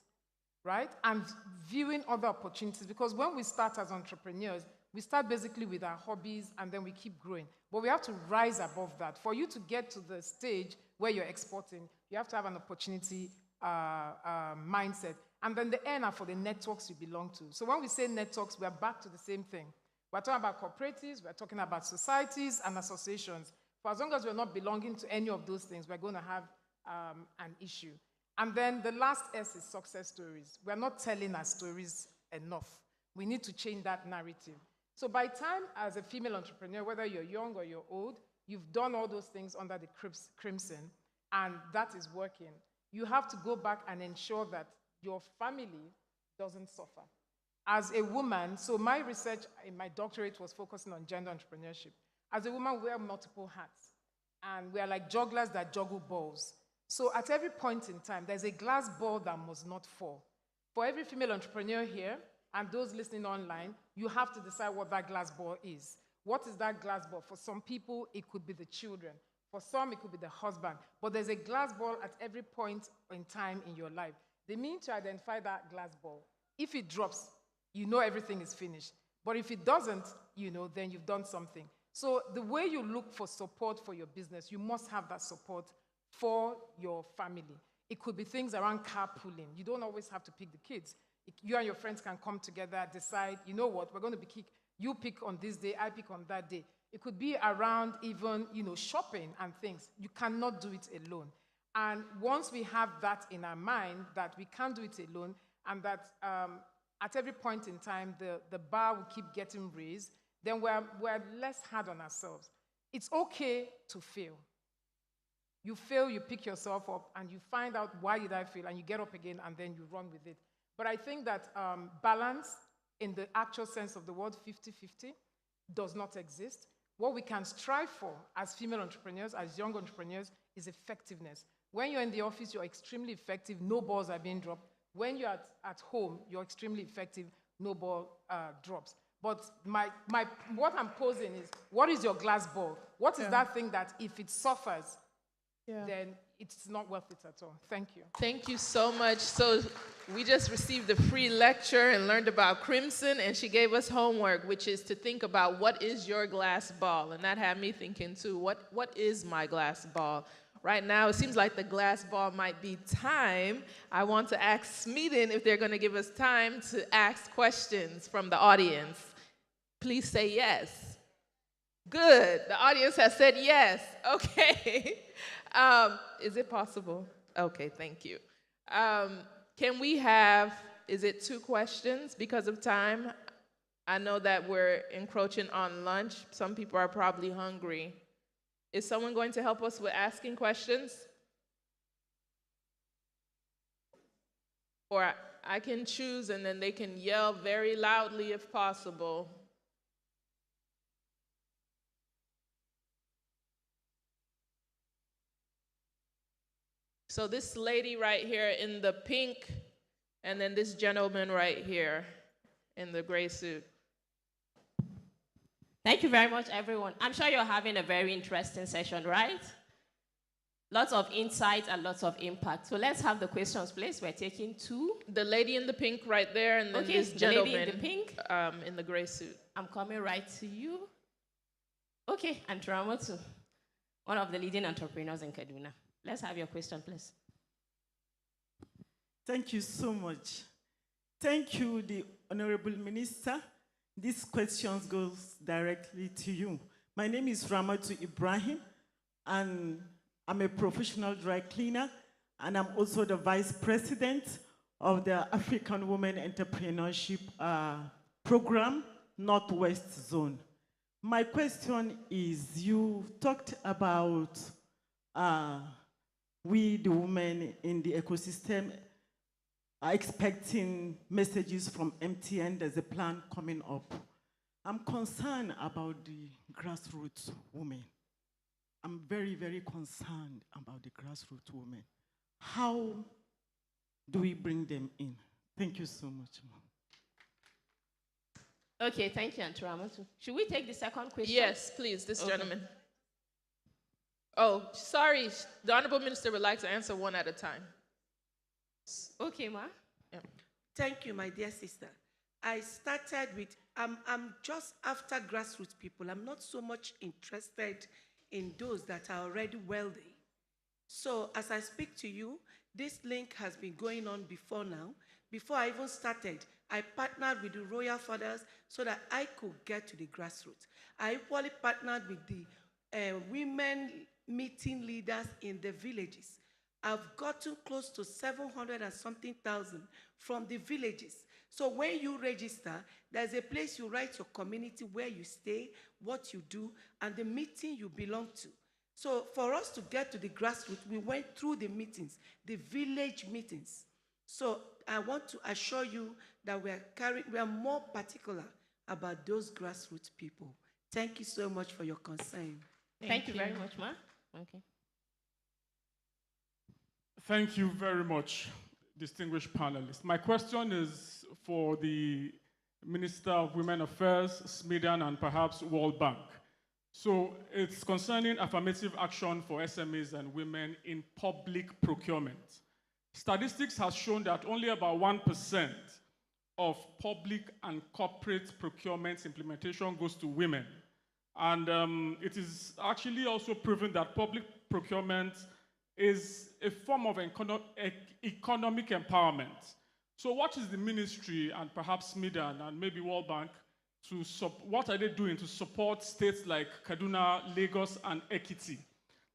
S18: right? And viewing other opportunities. Because when we start as entrepreneurs, we start basically with our hobbies and then we keep growing. But we have to rise above that. For you to get to the stage where you're exporting, you have to have an opportunity mindset. And then the N are for the networks you belong to. So when we say networks, we're back to the same thing. We're talking about cooperatives, we're talking about societies and associations. For as long as we're not belonging to any of those things, we're going to have an issue. And then the last S is success stories. We're not telling our stories enough. We need to change that narrative. So by time as a female entrepreneur, whether you're young or you're old, you've done all those things under the Crimson, and that is working. You have to go back and ensure that your family doesn't suffer. As a woman, so my research in my doctorate was focusing on gender entrepreneurship. As a woman, we wear multiple hats, and we are like jugglers that juggle balls. So at every point in time, there's a glass ball that must not fall. For every female entrepreneur here, and those listening online, you have to decide what that glass ball is. What is that glass ball? For some people, it could be the children. For some, it could be the husband. But there's a glass ball at every point in time in your life. They mean to identify that glass ball. If it drops, you know everything is finished. But if it doesn't, then you've done something. So the way you look for support for your business, you must have that support for your family. It could be things around carpooling. You don't always have to pick the kids. You and your friends can come together, decide, you know what, we're going to be you pick on this day, I pick on that day. It could be around even, shopping and things. You cannot do it alone. And once we have that in our mind, that we can't do it alone, and that at every point in time, the bar will keep getting raised, then we're less hard on ourselves. It's okay to fail. You fail, you pick yourself up, and you find out why did I fail, and you get up again, and then you run with it. But I think that balance, in the actual sense of the word 50-50, does not exist. What we can strive for as female entrepreneurs, as young entrepreneurs, is effectiveness. When you're in the office, you're extremely effective, no balls are being dropped. When you're at home, you're extremely effective, no ball drops. But what I'm posing is, what is your glass ball? What is that thing that if it suffers, then it's not worth it at all. Thank you.
S13: Thank you so much. So we just received a free lecture and learned about Crimson, and she gave us homework, which is to think about what is your glass ball. And that had me thinking too, what is my glass ball? Right now, it seems like the glass ball might be time. I want to ask SMEDAN if they're going to give us time to ask questions from the audience. Please say yes. Good. The audience has said yes. Okay. Is it possible? Okay, thank you. Can we have, is it 2 questions because of time? I know that we're encroaching on lunch. Some people are probably hungry. Is someone going to help us with asking questions? Or I can choose and then they can yell very loudly if possible. So this lady right here in the pink, and then this gentleman right here in the gray suit.
S9: Thank you very much, everyone. I'm sure you're having a very interesting session, right? Lots of insight and lots of impact. So let's have the questions, please. We're taking 2.
S13: The lady in the pink right there, and then this
S9: the
S13: gentleman
S9: lady in the pink.
S13: In the gray suit.
S9: I'm coming right to you. Okay, and Tramotu, one of the leading entrepreneurs in Kaduna. Let's have your question, please.
S19: Thank you so much. Thank you, the Honorable Minister. This question goes directly to you. My name is Ramatu Ibrahim, and I'm a professional dry cleaner, and I'm also the Vice President of the African Women Entrepreneurship Program, Northwest Zone. My question is, you talked about we, the women in the ecosystem, are expecting messages from MTN. There's a plan coming up. I'm concerned about the grassroots women. I'm very, very concerned about the grassroots women. How do we bring them in? Thank you so much, ma'am.
S9: Okay, thank you, Auntie Ramatu. Should we take the second question?
S13: Yes, please, this gentleman. Oh, sorry, the Honorable Minister would like to answer one at a time.
S9: Okay, ma.
S1: Yeah. Thank you, my dear sister. I started with, I'm just after grassroots people. I'm not so much interested in those that are already wealthy. So as I speak to you, this link has been going on before now. Before I even started, I partnered with the Royal Fathers so that I could get to the grassroots. I equally partnered with the women meeting leaders in the villages. I've gotten close to 700 and something thousand from the villages. So when you register, there's a place you write your community, where you stay, what you do, and the meeting you belong to. So for us to get to the grassroots, we went through the meetings, the village meetings. So I want to assure you that we are more particular about those grassroots people. Thank you so much for your concern.
S9: Thank you very much, ma. Okay.
S20: Thank you very much, distinguished panelists. My question is for the Minister of Women Affairs, SMEDAN, and perhaps World Bank. So it's concerning affirmative action for SMEs and women in public procurement. Statistics has shown that only about 1% of public and corporate procurement implementation goes to women. And it is actually also proven that public procurement is a form of economic empowerment. So what is the ministry and perhaps SMEDAN and maybe World Bank, what are they doing to support states like Kaduna, Lagos, and Ekiti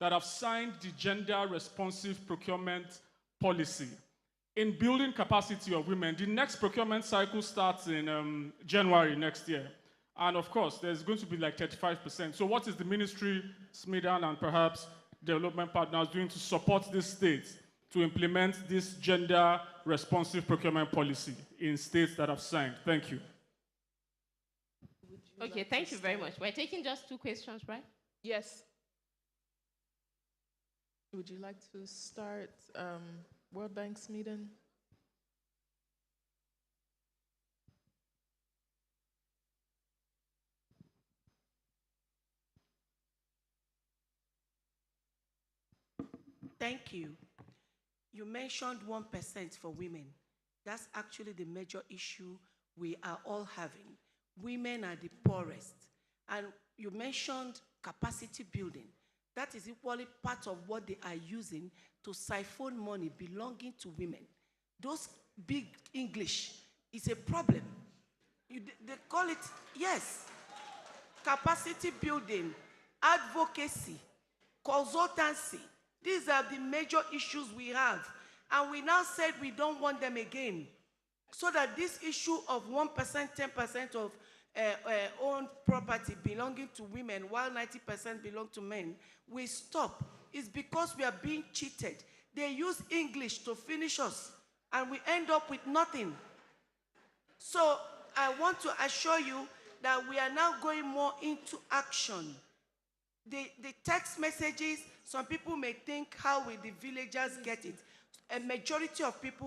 S20: that have signed the gender-responsive procurement policy in building capacity of women? The next procurement cycle starts in January next year. And of course, there's going to be like 35%. So what is the ministry, SMEDAN, and perhaps development partners doing to support these states to implement this gender-responsive procurement policy in states that have signed? Thank you.
S9: Okay, thank you very much. We're taking just 2 questions, right?
S13: Yes. Would you like to start World Bank's meeting?
S1: Thank you. You mentioned 1% for women. That's actually the major issue we are all having. Women are the poorest. And you mentioned capacity building. That is equally part of what they are using to siphon money belonging to women. Those big English is a problem. They call it, yes, capacity building, advocacy, consultancy. These are the major issues we have. And we now said we don't want them again. So that this issue of 1%, 10% of owned property belonging to women while 90% belong to men will stop. It's because we are being cheated. They use English to finish us and we end up with nothing. So I want to assure you that we are now going more into action. The text messages, some people may think, how will the villagers get it? A majority of people